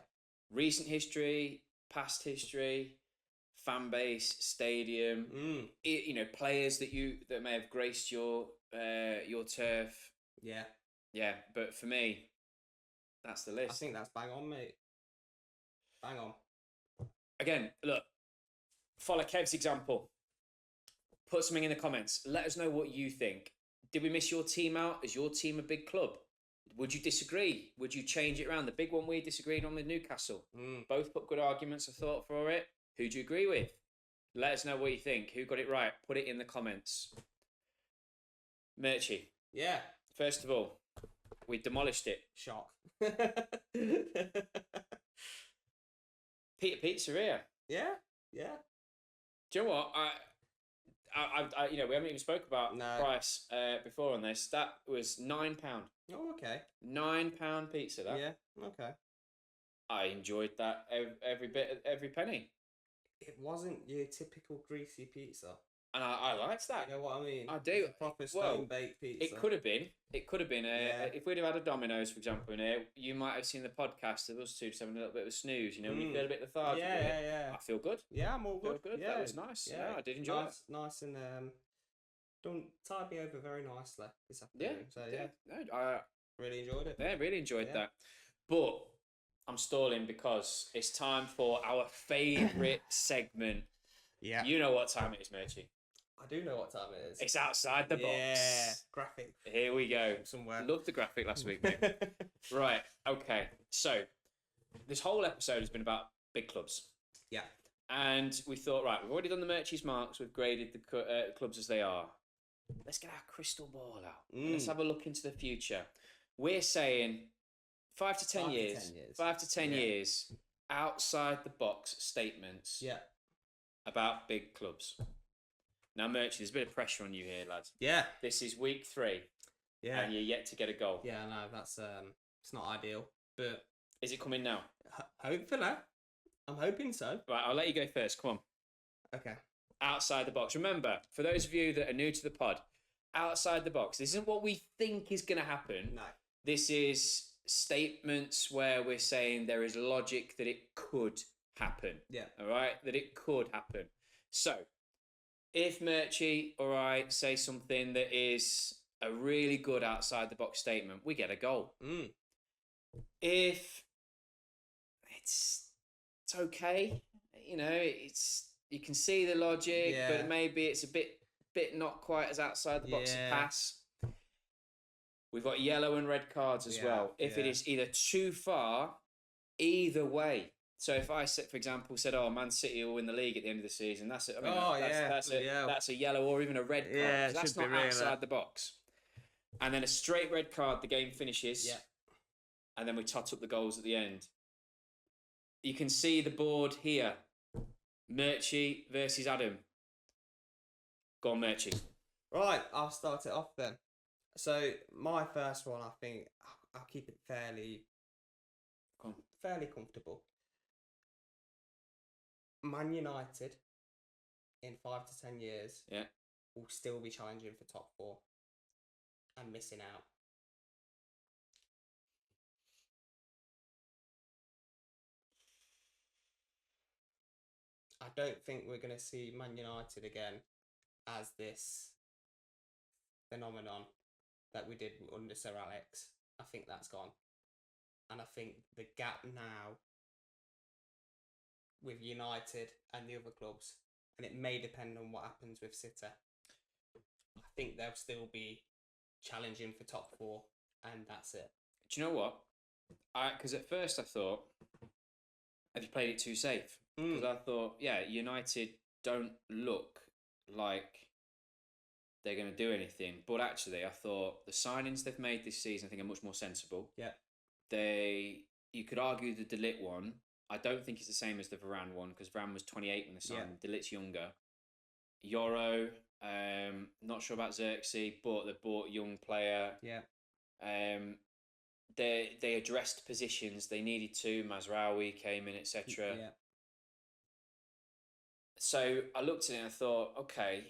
Recent history, past history, fan base, stadium, players that may have graced your turf. Yeah. Yeah, but for me, that's the list. I think that's bang on, mate. Bang on. Again, look, follow Kev's example. Put something in the comments. Let us know what you think. Did we miss your team out? Is your team a big club? Would you disagree? Would you change it around? The big one we disagreed on with Newcastle. Both put good arguments, I thought, for it. Who do you agree with? Let us know what you think. Who got it right? Put it in the comments. Murchy. Yeah. First of all, we demolished it. Shock. Peter Pizzeria. Yeah. Yeah. Do you know what? I we haven't even spoke about price before on this. That was £9. Oh, okay. £9 pizza. That. Yeah. Okay. I enjoyed that every penny. It wasn't your typical greasy pizza. And I liked that. You know what I mean? I do. It's a proper stone-baked pizza. It could have been. If we'd have had a Domino's, for example, in here, you might have seen the podcast of us two just having a little bit of a snooze. You know, when you feel a bit lethargic. Yeah. I feel good. Yeah, I'm all good. Yeah, that was nice. Yeah, I did enjoy it. Nice and done. Tied me over very nicely this afternoon. Yeah. So yeah. No, I really enjoyed it. Yeah, really enjoyed that. But I'm stalling because it's time for our favourite segment. Yeah. You know what time it is, Murchy. I do know what time it is. It's outside the box. Yeah, graphic. Here we go. Somewhere. Loved the graphic last week, mate. Right, okay. So, this whole episode has been about big clubs. Yeah. And we thought, right, we've already done the Murchy's marks. We've graded the clubs as they are. Let's get our crystal ball out. Let's have a look into the future. We're saying 5 to 10 years. 5 to 10 years outside the box statements. Yeah. About big clubs. Now, Murchy, there's a bit of pressure on you here, lads. Yeah. This is week 3. Yeah. And you're yet to get a goal. Yeah, no, that's it's not ideal. But is it coming now? Hopefully. I'm hoping so. Right, I'll let you go first. Come on. Okay. Outside the box. Remember, for those of you that are new to the pod, outside the box. This isn't what we think is going to happen. No. This is statements where we're saying there is logic that it could happen. Yeah. All right? That it could happen. So, if Murchy or I say something that is a really good outside the box statement, we get a goal. If it's okay, you know, you can see the logic, but maybe it's a bit not quite as outside the box a pass. We've got yellow and red cards as well. If it is either too far, either way. So if I, for example, said, "Oh, Man City will win the league at the end of the season," that's it. I mean, that's a yellow or even a red card. Yeah, that's not outside the box. And then a straight red card, the game finishes. Yeah. And then we tot up the goals at the end. You can see the board here. Murchy versus Adam. Go on, Murchy. Right, I'll start it off then. So my first one, I think I'll keep it fairly comfortable. Man United in 5 to 10 years will still be challenging for top 4 and missing out. I don't think we're going to see Man United again as this phenomenon that we did under Sir Alex. I think that's gone. And I think the gap now with United and the other clubs, and it may depend on what happens with City, I think they'll still be challenging for top 4, and that's it. Do you know what? Because at first I thought, have you played it too safe? Because I thought, United don't look like they're going to do anything. But actually, I thought the signings they've made this season, I think, are much more sensible. Yeah. You could argue the De Ligt one. I don't think it's the same as the Varane one, because Varane was 28 when they signed him. De Ligt's younger. Yoro, not sure about Xerxes, but they bought a young player. Yeah. They addressed positions they needed to. Mazraoui came in, etc. Yeah. So I looked at it and I thought, okay,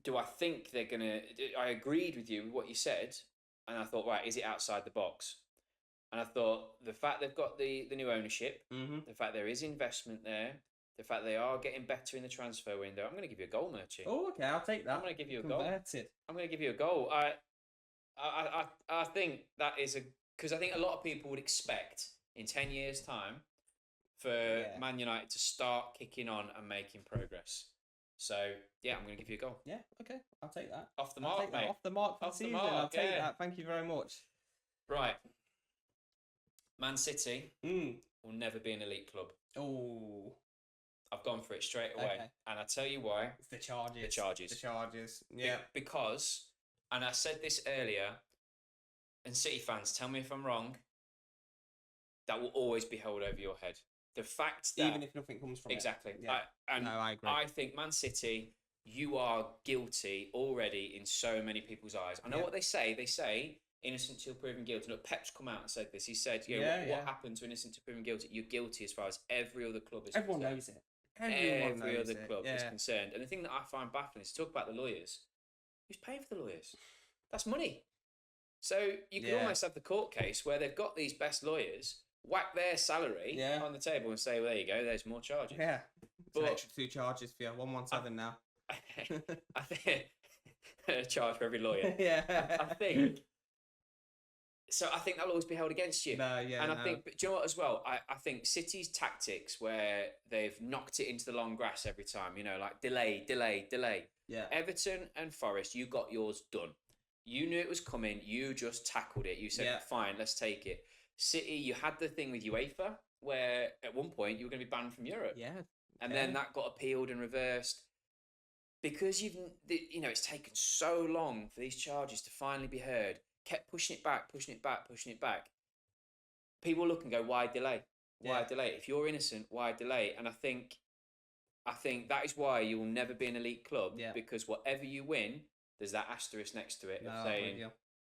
do I think they're going to... I agreed with you with what you said, and I thought, right, is it outside the box? And I thought the fact they've got the new ownership, Mm-hmm. the fact there is investment there, the fact they are getting better in the transfer window, I'm going to give you a goal, Murchy. Oh, okay, I'll take that. I'm going to give you a goal. Converted. I'm going to give you a goal. I think that is because I think a lot of people would expect in 10 years' time for Man United to start kicking on and making progress. So yeah, I'm going to give you a goal. Yeah, okay, I'll take that. Off the mark, mate. Off the mark for Off the the season. mark, I'll take yeah. that. Thank you very much. Right. Man City Mm. will never be an elite club. Oh, I've gone for it straight away. Okay. And I tell you why. it's the charges. The charges. The charges. Yeah. Because, and I said this earlier, and City fans, tell me if I'm wrong, that will always be held over your head. The fact that... Even if nothing comes from exactly. it. Yeah. No, I agree. I think Man City, you are guilty already in so many people's eyes. I know what they say. They say innocent till proven guilty. Look, Pep's come out and said this. He said, what happened to innocent till proven guilty? You're guilty as far as every other club is Everyone concerned. knows it. Everyone Every knows other it. club is concerned. And the thing that I find baffling is to talk about the lawyers. Who's paying for the lawyers? That's money. So you could almost have the court case where they've got these best lawyers, whack their salary on the table and say, well, there you go, there's more charges. Yeah. It's an extra 2 charges for you. 117 now. I think a charge for every lawyer. I think. So I think that'll always be held against you. No, yeah. And I think, but do you know what as well? I think City's tactics where they've knocked it into the long grass every time, you know, like delay. Yeah. Everton and Forest, you got yours done. You knew it was coming. You just tackled it. You said, fine, let's take it. City, you had the thing with UEFA where at one point you were going to be banned from Europe. Yeah. And then that got appealed and reversed. Because it's taken so long for these charges to finally be heard. Kept pushing it back. People look and go, why delay? Why delay? If you're innocent, why delay? And I think that is why you will never be an elite club because whatever you win, there's that asterisk next to it of saying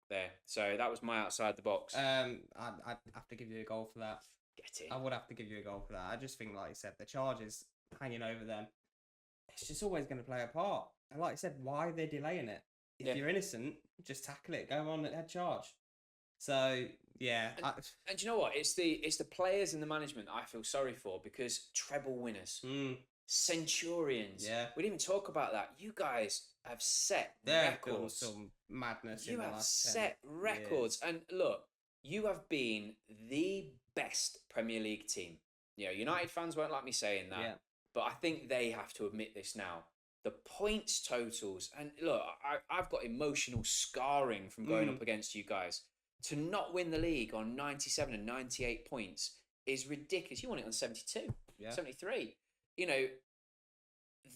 there. So that was my outside the box. I'd have to give you a goal for that. Get it. I would have to give you a goal for that. I just think, like you said, the charges hanging over them, it's just always going to play a part. And like I said, why are they delaying it? If you're innocent, just tackle it. Go on head charge. So yeah. And you know what? It's the players and the management I feel sorry for because treble winners. Centurions. Yeah. We didn't even talk about that. You guys have set records. Some madness. You have set records. Years. And look, you have been the best Premier League team. You know, United fans won't like me saying that. Yeah. But I think they have to admit this now. The points totals. And look, I've got emotional scarring from going up against you guys. To not win the league on 97 and 98 points is ridiculous. You won it on 72, 73. You know,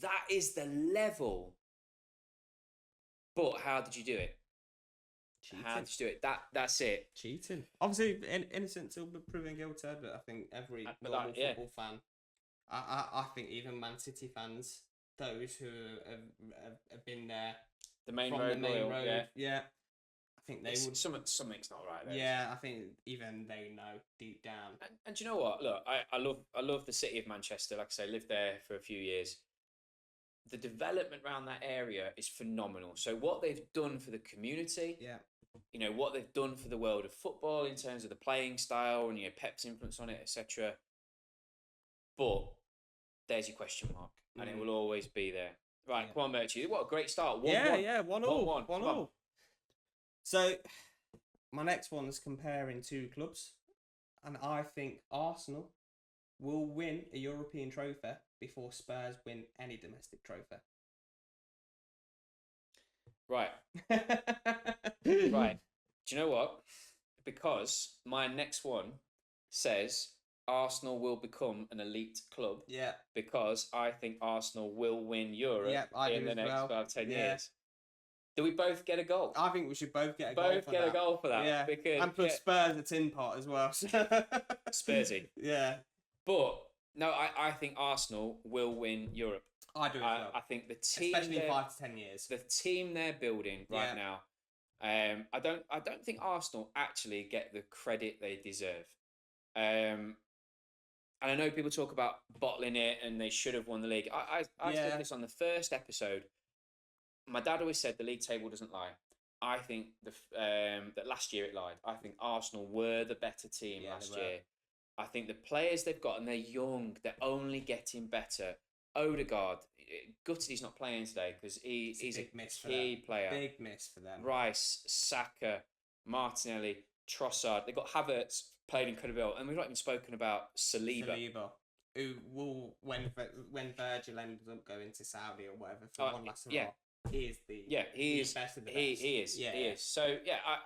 that is the level. But how did you do it? Cheating. How did you do it? That's it. Cheating. Obviously, innocent till proven guilty, but I think every normal football fan, I think even Man City fans, those who have been there, the main road, I think they would. Something's not right there. Yeah, I think even they know deep down. And do you know what? Look, I love the city of Manchester. Like I say, lived there for a few years. The development around that area is phenomenal. So what they've done for the community, you know, what they've done for the world of football in terms of the playing style and Pep's influence on it, etc. But there's your question mark, and it will always be there. Right, come on, Murchy. What a great start. 1-1. 1-1. So, my next one's comparing 2 clubs, and I think Arsenal will win a European trophy before Spurs win any domestic trophy. Right. Right. Do you know what? Because my next one says Arsenal will become an elite club. Yeah. Because I think Arsenal will win Europe in the next 5-10 years. Do we both get a goal? I think we should both get a goal for that. Both get a goal for that. Yeah. Because, and plus Spurs a tin pot as well. Spursy. Yeah. But no, I think Arsenal will win Europe. I do as well. I think the team, especially in 5 to 10 years, the team they're building right now. I don't think Arsenal actually get the credit they deserve. And I know people talk about bottling it and they should have won the league. I said this on the first episode. My dad always said the league table doesn't lie. I think that last year it lied. I think Arsenal were the better team last year. I think the players they've got, and they're young, they're only getting better. Odegaard, gutted he's not playing today because he's a key player. Big miss for them. Rice, Saka, Martinelli, Trossard. They've got Havertz played incredibly well, and we've not even spoken about Saliba, who will when Virgil ends up going to Saudi or whatever for one last hurrah, he is the best of the best. He is. So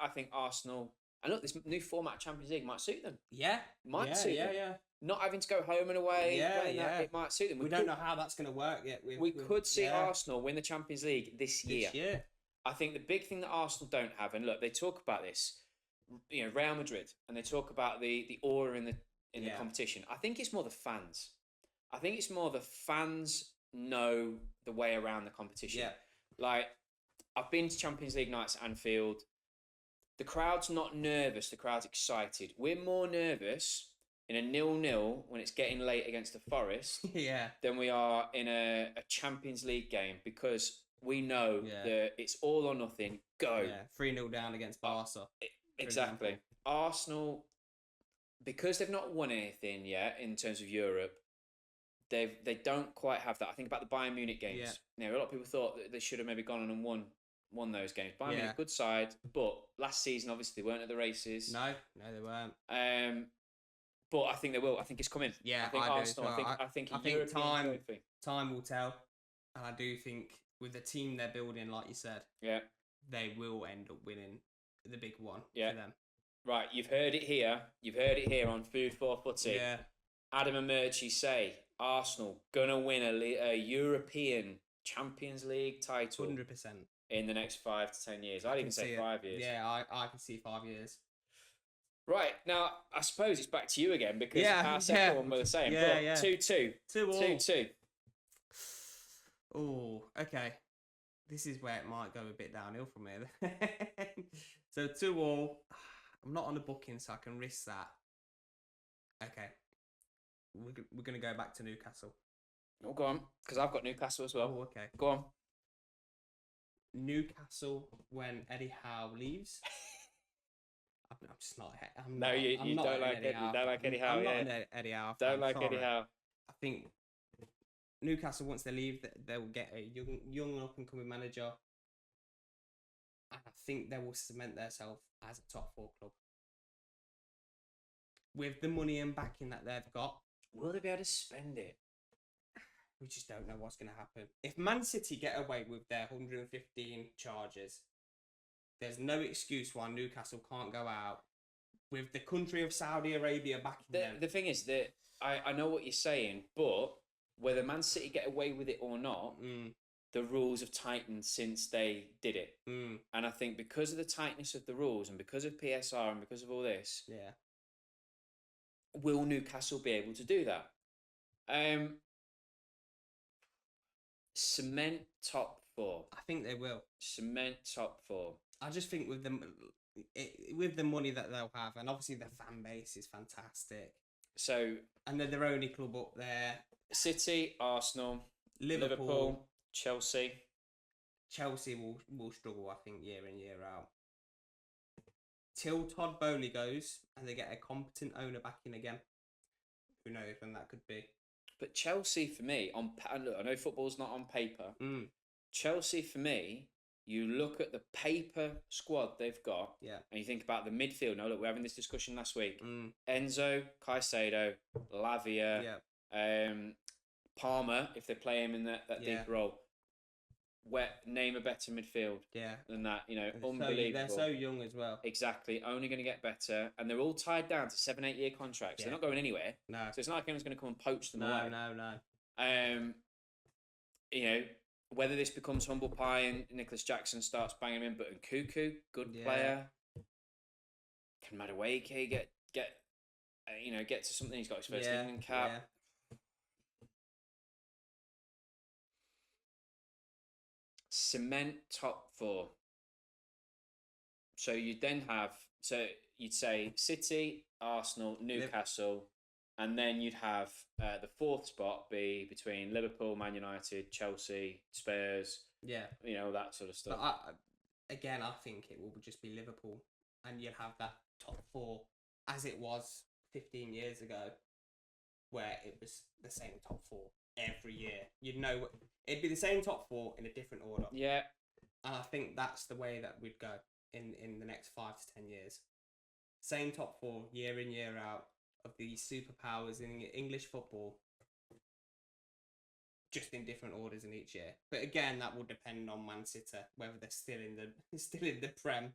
I think Arsenal. And look, this new format of Champions League might suit them. Yeah, might suit them. Yeah. Not having to go home and away. It might suit them. We don't know how that's going to work yet. We could see Arsenal win the Champions League this year. I think the big thing that Arsenal don't have, and look, they talk about this, Real Madrid, and they talk about the aura in the competition. I think it's more the fans. I think it's more the fans know the way around the competition. Yeah. Like, I've been to Champions League nights at Anfield. The crowd's not nervous. The crowd's excited. We're more nervous in a 0-0 when it's getting late against the Forest than we are in a Champions League game, because we know that it's all or nothing. Go. Yeah, 3-0 down against Barca. Exactly. Arsenal, because they've not won anything yet in terms of Europe, they don't quite have that. I think about the Bayern Munich games. A lot of people thought that they should have maybe gone on and won those games. Bayern Munich, good side, but last season obviously they weren't at the races. No, they weren't. But I think they will. I think it's coming. Yeah, I think Arsenal. Well. I think time will tell, and I do think with the team they're building, like you said, they will end up winning the big one for them. Right, you've heard it here. You've heard it here on Food for Footy. Yeah. Adam and Murchy say Arsenal gonna win a European Champions League title 100% in the next 5 to 10 years. I'd even say 5 years. Yeah, I can see 5 years. Right, now I suppose it's back to you again, because our second one were the same. 2-2. 2-2. Oh, okay. This is where it might go a bit downhill from here. So 2-2. I'm not on the booking, so I can risk that. Okay. We're going to go back to Newcastle. Oh, go on, because I've got Newcastle as well. Oh, okay. Go on. Newcastle when Eddie Howe leaves. I'm just not. You don't like Eddie Howe. I'm not an Eddie Howe. Don't like Eddie Howe. I think Newcastle, once they leave, they'll get a young up and coming manager, and I think they will cement themselves as a top 4 club with the money and backing that they've got. Will they be able to spend it? We just don't know what's going to happen. If Man City get away with their 115 charges, there's no excuse why Newcastle can't go out with the country of Saudi Arabia backing them. The thing is that I know what you're saying, but whether Man City get away with it or not, the rules have tightened since they did it. And I think because of the tightness of the rules and because of PSR and because of all this, will Newcastle be able to do that? Cement top 4. I think they will. Cement top 4. I just think with the money that they'll have, and obviously the fan base is fantastic. So, and they're their only club up there. City, Arsenal, Liverpool, Chelsea. Chelsea will struggle, I think, year in, year out. Till Todd Bowley goes and they get a competent owner back in again. Who knows when that could be. But Chelsea, for me, look, I know football's not on paper. Chelsea, for me, you look at the paper squad they've got, and you think about the midfield. Now, look, we're having this discussion last week. Enzo, Caicedo, Lavia, Palmer, if they play him in that deep role. Name a better midfield than that. Unbelievable. They're so young as well. Exactly. Only going to get better. And they're all tied down to 7-8 year contracts. They're not going anywhere. No. So it's not like anyone's going to come and poach them away. No. Whether this becomes humble pie and Nicholas Jackson starts banging him in, but Nkuku, good player. Can Madueke get to something? He's got his first England cap. Cement top 4. So you'd say City, Arsenal, Newcastle, and then you'd have the 4th spot be between Liverpool, Man United, Chelsea, Spurs. That sort of stuff. again, I think it will just be Liverpool, and you'll have that top four as it was 15 years ago, where it was the same top four every year. You'd know it'd be the same top four in a different order. Yeah. And I think that's the way that we'd go in the next 5 to 10 years. Same top four year in, year out of these superpowers in English football, just in different orders in each year. But again, that will depend on Man City, whether they're still in the Prem.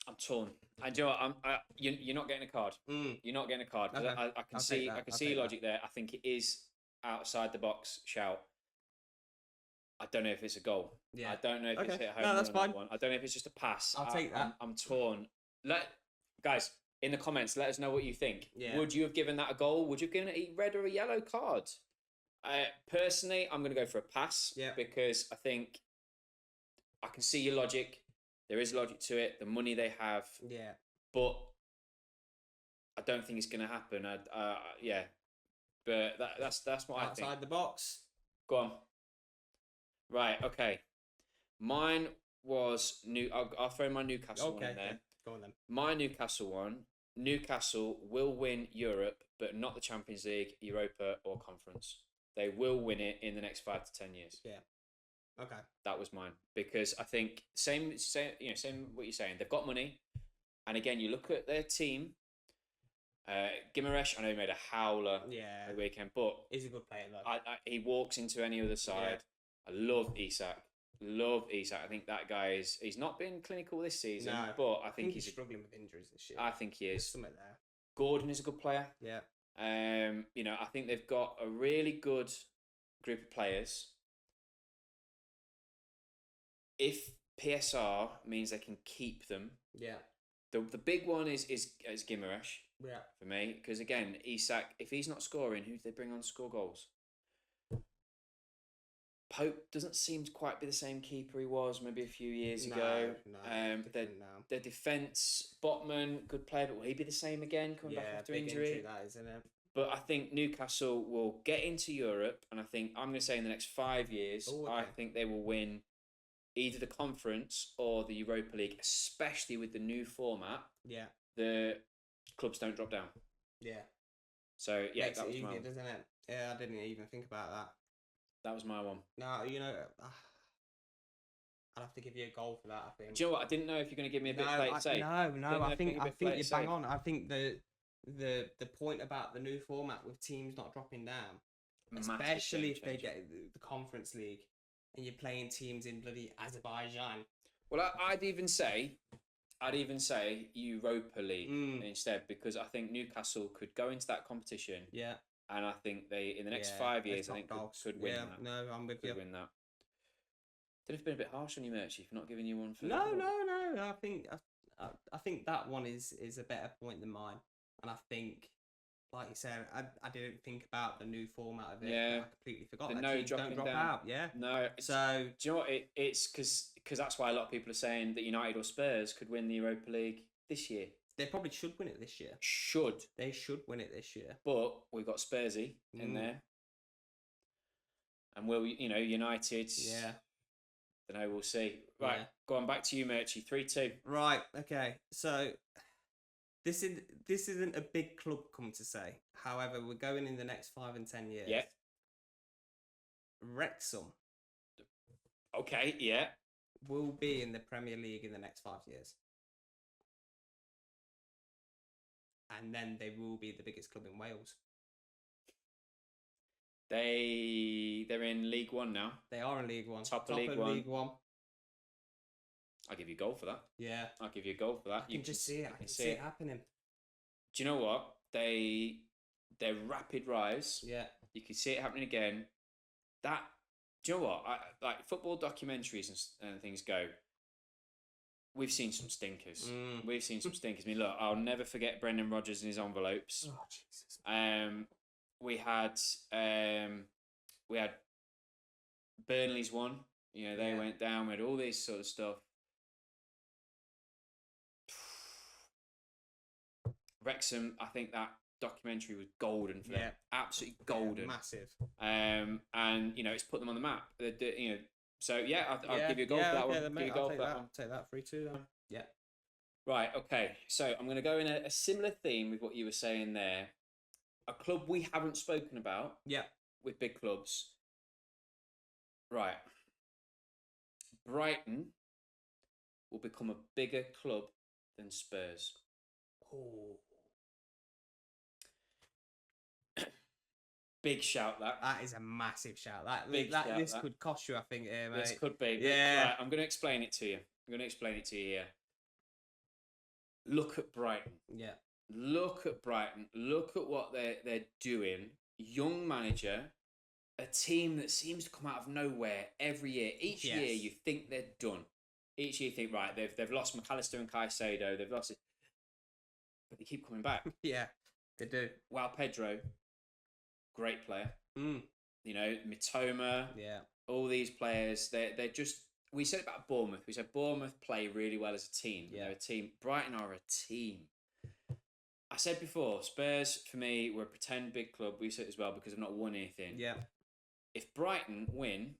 I'm torn. And do you know what? You're not getting a card. You're not getting a card. Okay. I can see your logic there. I think it is outside the box shout. I don't know if it's a goal. Yeah. I don't know if it's hit home. No, that's fine. One. I don't know if it's just a pass. I'll take that. I'm torn. Guys, in the comments, let us know what you think. Yeah. Would you have given that a goal? Would you have given it a red or a yellow card? Personally, I'm going to go for a pass. Yeah. Because I think I can see your logic. There is logic to it. The money they have. Yeah. But I don't think it's going to happen. Yeah. But that's what I think. Outside the box. Go on. Right. Okay. Mine was new. I'll throw my Newcastle one in there. Okay. Go on then. My Newcastle one. Newcastle will win Europe, but not the Champions League, Europa, or Conference. They will win it in the next 5 to 10 years. Yeah. Okay. That was mine because I think same what you're saying. They've got money, and again, you look at their team. Gimaresh, I know he made a howler the weekend, but he's a good player though. He walks into any other side. I love Isak. I think that guy he's not been clinical this season, but I think he's struggling with injuries this year. I think he is. There's something there. Gordon is a good player. Yeah. I think they've got a really good group of players. If PSR means they can keep them, the big one is Gimaresh. Yeah. For me, because again, Isak, if he's not scoring, who do they bring on to score goals? Pope doesn't seem to quite be the same keeper he was maybe a few years ago. Their defence, Botman, good player, but will he be the same again coming back after injury? That, isn't it? But I think Newcastle will get into Europe, and I think I'm going to say in the next 5 years, I think they will win either the Conference or the Europa League, especially with the new format. Yeah. The clubs don't drop down. Yeah. So yeah, makes that was it my easier, one. doesn't it? Yeah, I didn't even think about that. That was my one. No, I'd have to give you a goal for that. I think. Do you know what? I didn't know if you're going to give me a bit of play to say. No. I think you're bang on. I think the point about the new format with teams not dropping down, especially if they get the Conference League and you're playing teams in bloody Azerbaijan. Well, I'd even say Europa League instead, because I think Newcastle could go into that competition. Yeah. And I think they, in the next 5 years, I think could win that. No, I'm with you. Could win that. They've been a bit harsh on you, Murchy, for not giving you one for. No. I think that one is a better point than mine, and I think, like you said, I didn't think about the new format of it. Yeah. I completely forgot The that no teams don't drop down. out. Yeah. No. So do you know what? It's because that's why a lot of people are saying that United or Spurs could win the Europa League this year. They probably should win it this year. They should win it this year. But we've got Spursy in there. And United. Yeah. Don't know, we'll see. Right, go on, back to you, Murchy. 3-2. Right, okay. So this isn't a big club, come to say. However, we're going in the next 5 and 10 years. Yeah. Wrexham. Okay, yeah. Will be in the Premier League in the next 5 years. And then they will be the biggest club in Wales. They're in League One now. They are in League One. Top of League One. I'll give you a goal for that. Yeah. I'll give you a goal for that. I can just see it. I can see it happening. Do you know what? Their rapid rise. Yeah. You can see it happening again. Do you know what? Like football documentaries and things go. We've seen some stinkers. We've seen some stinkers. I mean, look, I'll never forget Brendan Rodgers and his envelopes. Oh, Jesus. We had Burnley's one. They went down. We had all this sort of stuff. Wrexham, I think that documentary was golden for them. Yeah. Absolutely golden. Yeah, massive. And it's put them on the map. So yeah, I'll give you a goal for that one. Give you a goal for that one. Take that 3-2 then. Yeah. Right. Okay. So I'm going to go in a similar theme with what you were saying there. A club we haven't spoken about. Yeah. With big clubs. Right. Brighton will become a bigger club than Spurs. Oh. Big shout that. That is a massive shout. This shout, could cost you, I think, mate. This could be. Yeah. Right, I'm going to explain it to you. Here. Look at Brighton. Yeah. Look at Brighton. Look at what they're doing. Young manager, a team that seems to come out of nowhere every year. Each year you think they're done. Each year you think, right, they've lost McAllister and Caicedo. They've lost it. But they keep coming back. Yeah, they do. Wow, Pedro, great player. Mm. Mitoma. Yeah. All these players, they're just... We said about Bournemouth. We said Bournemouth play really well as a team. Yeah. They're a team. Brighton are a team. I said before, Spurs, for me, were a pretend big club. We said it as well because they've not won anything. Yeah. If Brighton win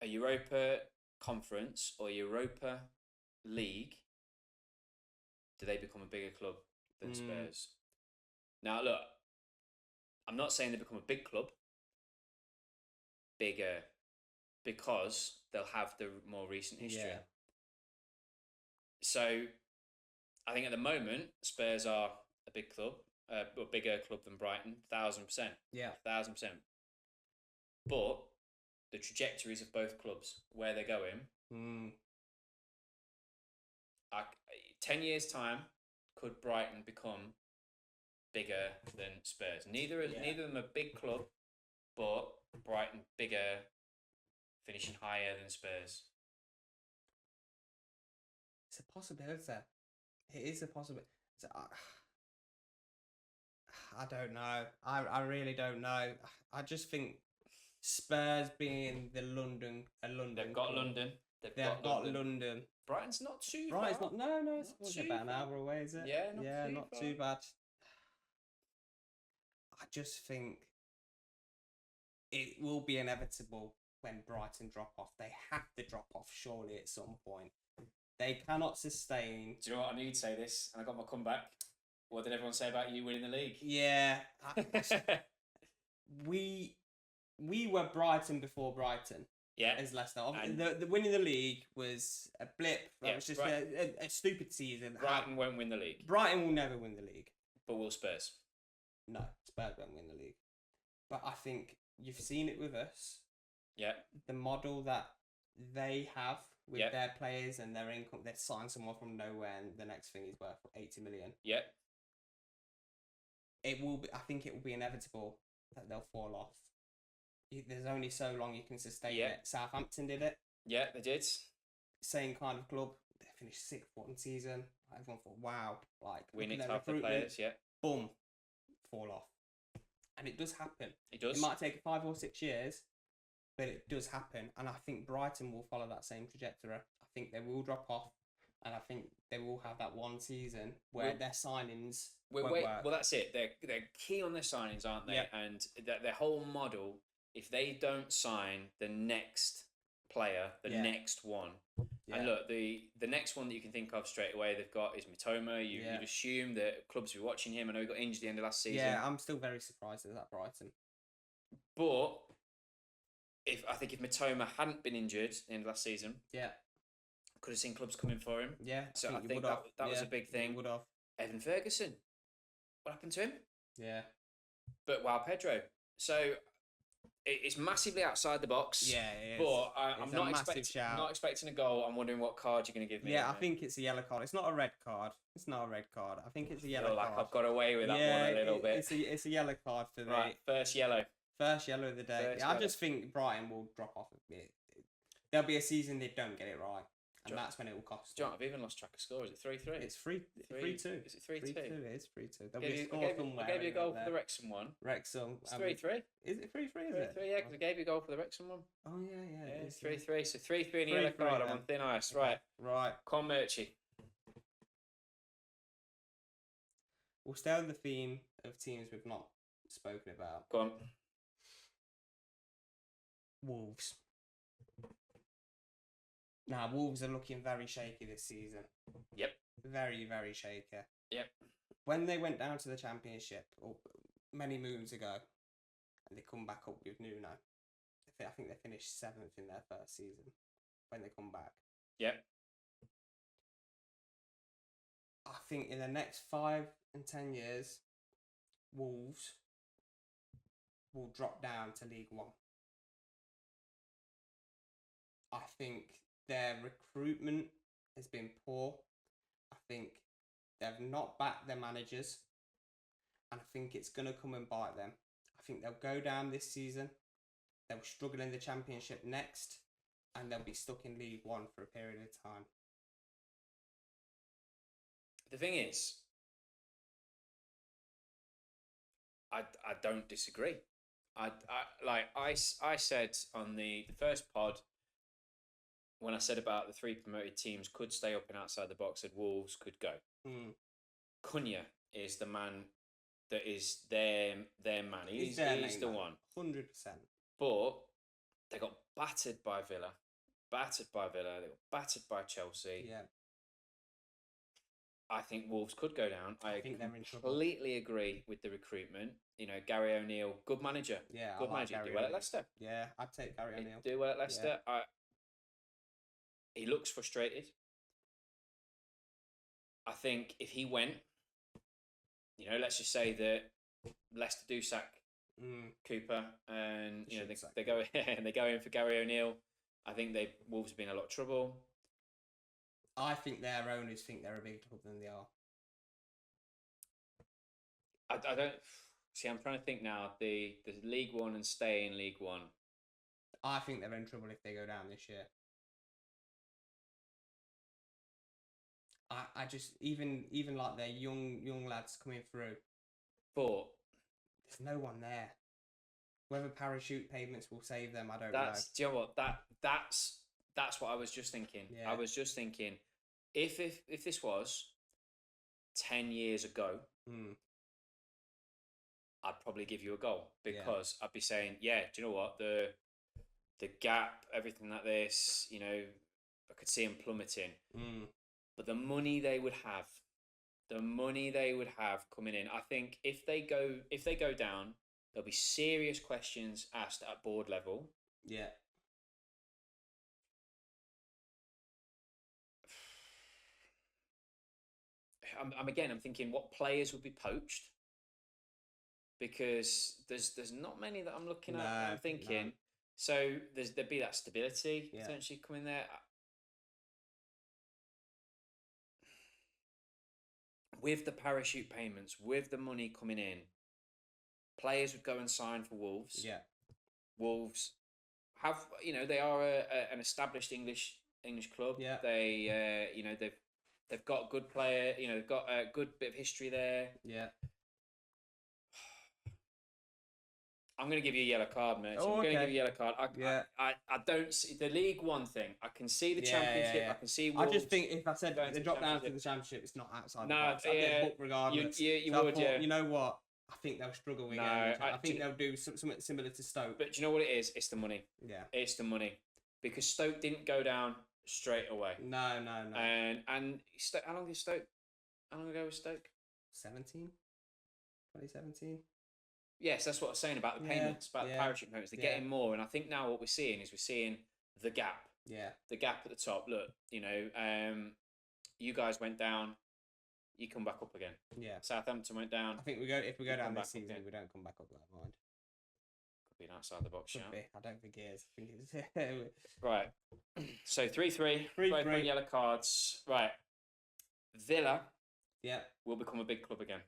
a Europa Conference or Europa League, do they become a bigger club than Spurs? Now, look, I'm not saying they become a big club. Bigger. Because they'll have the more recent history. Yeah. So, I think at the moment, Spurs are a big club, a bigger club than Brighton, 1,000%. Yeah. 1,000%. But the trajectories of both clubs, where they're going, 10 years' time, could Brighton become bigger than Spurs? Neither of them are big club, but Brighton bigger, finishing higher than Spurs. It's a possibility. It is a possibility. I don't know. I really don't know. I just think Spurs being a London. They've got club. London. They've got London. Brighton's not too Brighton's far. No, it's Not only too about an far. hour away, is it? Yeah, not too bad. I just think it will be inevitable when Brighton drop off. They have to drop off surely at some point. They cannot sustain. Do you know what? I knew you'd say this, and I got my comeback. What did everyone say about you winning the league? Yeah, we were Brighton before Brighton. Yeah, as Leicester. The winning the league was a blip. It was just a stupid season. Brighton won't win the league. Brighton will never win the league. But will Spurs? No, Spurs won't win the league. But I think you've seen it with us. Yeah. The model that they have with Yeah. their players and their income, they sign someone from nowhere and the next thing is worth 80 million. Yeah. It will be, I think it will be inevitable that they'll fall off. There's only so long you can sustain it. Southampton did it. Yeah, they did. Same kind of club. They finished 6th one season. Everyone thought, wow, like we need to have the players. Yeah. Boom, fall off, and it does happen. It does. It might take 5 or 6 years, but it does happen. And I think Brighton will follow that same trajectory. I think they will drop off, and I think they will have that one season where their signings won't work. Well, that's it. They're key on their signings, aren't they? Yep. And their whole model. If they don't sign the next player, next one, and look, the next one that you can think of straight away they've got is Mitoma. You'd assume that clubs will be watching him. I know he got injured at the end of last season. Yeah, I'm still very surprised at that Brighton. But I think if Mitoma hadn't been injured at the end of last season, could have seen clubs coming for him. Yeah, so I think that was a big thing. Would have. Evan Ferguson, what happened to him? Yeah, but wow, Pedro. So it's massively outside the box. Yeah, it is. But I'm not expecting a goal. I'm wondering what card you're going to give me. Yeah, I think it's a yellow card. It's not a red card. It's not a red card. I think it's a yellow card. I've got away with that one a little bit. It's a yellow card for the first yellow. First yellow of the day. I just think Brighton will drop off a bit. There'll be a season they don't get it right. And that's when it will cost. John, I've even lost track of score. Is it 3-3? It's 3-2. Is it 3-2? 3-2. It is 3-2. There'll be a score somewhere. I gave you a goal for the Wrexham one. Wrexham. It's 3-3. Is it 3-3? Is it? 3-3, yeah, because I gave you a goal for the Wrexham one. Oh, yeah. It's 3-3. So 3-3 in the yellow card. I'm on thin ice. Right. Right. Come on, Murchy. We'll stay on the theme of teams we've not spoken about. Go on. Wolves. Now, Wolves are looking very shaky this season. Yep. Very, very shaky. Yep. When they went down to the Championship many moons ago, and they come back up with Nuno, I think they finished 7th in their first season when they come back. Yep. I think in the next 5 and 10 years, Wolves will drop down to League One. I think their recruitment has been poor. I think they've not backed their managers. And I think it's going to come and bite them. I think they'll go down this season. They'll struggle in the Championship next. And they'll be stuck in League One for a period of time. The thing is, I don't disagree. I said on the first pod, when I said about the 3 promoted teams could stay up and outside the box, that Wolves could go. Cunha is the man that is their man. He's the one. 100%. But they got battered by Villa. They got battered by Chelsea. Yeah. I think Wolves could go down. I think they're in trouble. completely agree with the recruitment. You know, Gary O'Neill, good manager. Yeah, good manager. Do well at Leicester. Yeah, I'd take Gary O'Neill. Do well at Leicester. Yeah. He looks frustrated. I think if he went, you know, let's just say that Leicester do sack Cooper, and you know they go and they go in for Gary O'Neill. I think Wolves have been in a lot of trouble. I think their owners think they're a bigger club than they are. I don't see. I'm trying to think now. The League One and stay in League One. I think they're in trouble if they go down this year. I just even like their young lads coming through. But there's no one there. Whether parachute payments will save them, I don't know. Do you know what? That's what I was just thinking. Yeah. I was just thinking, if this was 10 years ago, I'd probably give you a goal because I'd be saying, yeah, do you know what? The gap, everything like this, you know, I could see them plummeting. But the money they would have coming in, I think if they go down, there'll be serious questions asked at board level. Yeah. I'm thinking what players would be poached, because there's not many that I'm looking at. I'm thinking so there'd be that stability potentially coming there. With the parachute payments, with the money coming in, players would go and sign for Wolves. Yeah, Wolves have, you know, they are an established English club. Yeah, they you know they've got a good player. You know, they've got a good bit of history there. Yeah. I'm going to give you a yellow card, mate. I'm going to give you a yellow card. I don't see the League One thing. I can see the Championship. I can see Wolves. I just think if I said they drop down to the Championship, it's not outside the box. I'd get booked regardless. You would. You know what? I think they'll struggle again. I think they'll do something similar to Stoke. But do you know what it is? It's the money. Yeah. It's the money. Because Stoke didn't go down straight away. No. And Stoke, how long ago was Stoke? 2017. Yes, that's what I was saying about the payments, about the parachute payments. They're getting more, and I think now what we're seeing the gap. Yeah. The gap at the top. Look, you know, you guys went down, you come back up again. Yeah. Southampton went down. I think if we go down this season, we don't come back up that mind. Could be an outside the box shot. I don't think it is. I think it's right. So 3-3. Both yellow cards. Right. Villa. Yeah. Will become a big club again.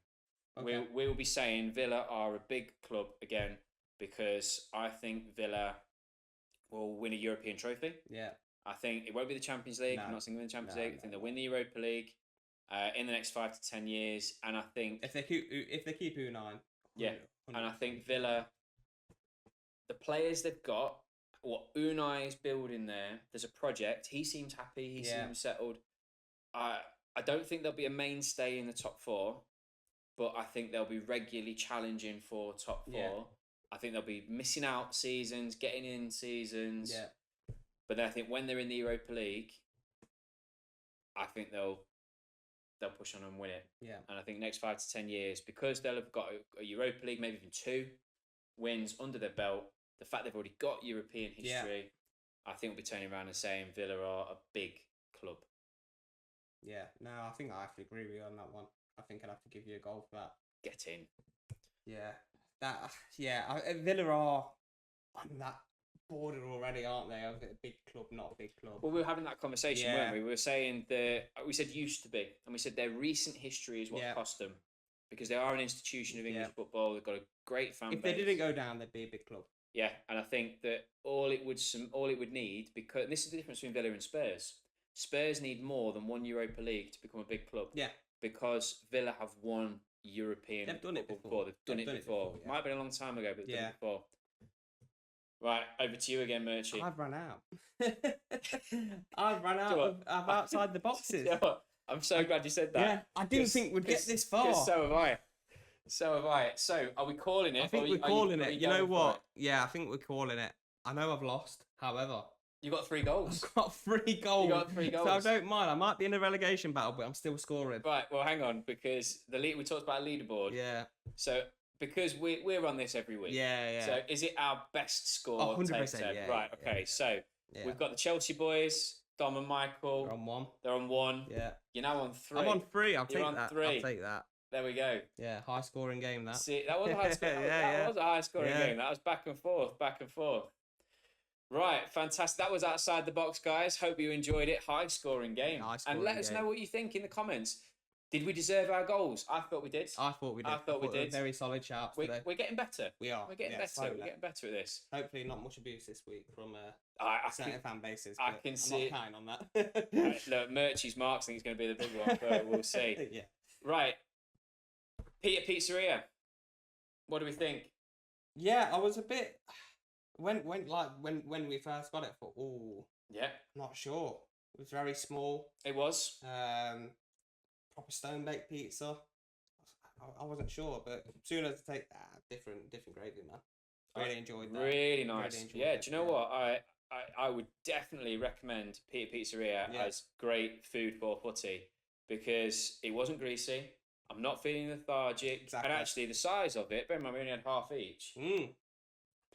Okay. We'll be saying Villa are a big club again, because I think Villa will win a European trophy. Yeah. I think it won't be the Champions League. I'm not saying win the Champions League. I think they'll win the Europa League in the next 5 to 10 years. And I think if they keep Unai, yeah. And I think Villa, the players they've got, what Unai is building there's a project. He seems happy. He seems settled. I don't think they'll be a mainstay in the top 4. but I think they'll be regularly challenging for top 4. Yeah. I think they'll be missing out seasons, getting in seasons. Yeah. But then I think when they're in the Europa League, I think they'll push on and win it. Yeah. And I think next 5 to 10 years, because they'll have got a Europa League, maybe even 2 wins under their belt, the fact they've already got European history, I think we'll be turning around and saying Villa are a big club. Yeah. No, I think I have to agree with you on that one. I think I'd have to give you a goal for that. Get in. Yeah. Villa are on that border already, aren't they? Of a big club, not a big club. Well, we were having that conversation, weren't we? We were saying we said used to be, and we said their recent history is what cost them, because they are an institution of English football. They've got a great fan base. If they didn't go down, they'd be a big club. Yeah, and I think that all it would need, because this is the difference between Villa and Spurs. Spurs need more than 1 Europa League to become a big club. Yeah. Because Villa have won European. They've done it before. They've done it before. Yeah. Might have been a long time ago, but they've done it before. Right, over to you again, Murchy. I've run out. I've run out of outside the boxes. You know what? I'm so glad you said that. Yeah, I didn't think we'd get this far. So have I. So, are we calling it? I think we're calling it. You know what? Yeah, I think we're calling it. I know I've lost. However, you got 3 goals. I've got 3 goals. You got 3 goals. So I don't mind. I might be in a relegation battle, but I'm still scoring. Right. Well, hang on, because we talked about a leaderboard. Yeah. So because we're on this every week. Yeah. So is it our best score? 100%. Yeah. Right. Okay. So we've got the Chelsea boys, Dom and Michael. They're on 1. They're on 1. Yeah. You're now on 3. I'm on 3. I'll take on that. 3. I'll take that. There we go. Yeah, high scoring game that. See, that was a high scoring. That was a high scoring game. That was back and forth. Right, fantastic. That was outside the box, guys. Hope you enjoyed it. High scoring game. And let us know what you think in the comments. Did we deserve our goals? I thought we did. I thought we did. Very solid shouts today. We're getting better. We are. We're getting better. Slowly. We're getting better at this. Hopefully not much abuse this week from certain fan bases. I can see. I'm not counting on that. Right, look, Murchy's marks think it's going to be the big one, but we'll see. Yeah. Right. Peter Pizzeria. What do we think? Yeah, I was a bit when we first got it. I thought, not sure. It was very small. It was. Proper stone baked pizza. I wasn't sure, but as soon as I take different gravy, man. Really enjoyed that. Really nice. Do you know what? I would definitely recommend Peter Pizzeria as great food for footy, because it wasn't greasy. I'm not feeling lethargic. Exactly. And actually, the size of it, bear in mind we only had half each.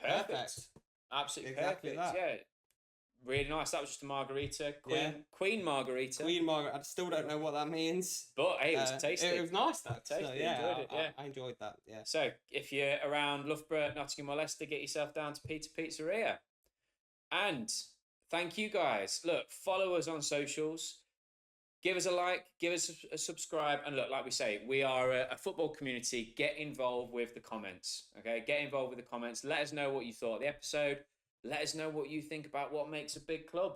Perfect. Absolutely exactly perfect. That. Yeah. Really nice. That was just a margarita. Queen margarita. Queen margarita. I still don't know what that means. But hey, it was tasty. It was nice though. Tasty. So, yeah, enjoyed it. Yeah. I enjoyed that. Yeah. So if you're around Loughborough, Nottingham or Leicester, get yourself down to Peter Pizzeria. And thank you guys. Look, follow us on socials. Give us a like, give us a subscribe. And look, like we say, we are a football community. Get involved with the comments. Okay, get involved with the comments. Let us know what you thought of the episode. Let us know what you think about what makes a big club.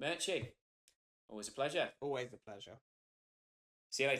Murchy, always a pleasure. Always a pleasure. See you later.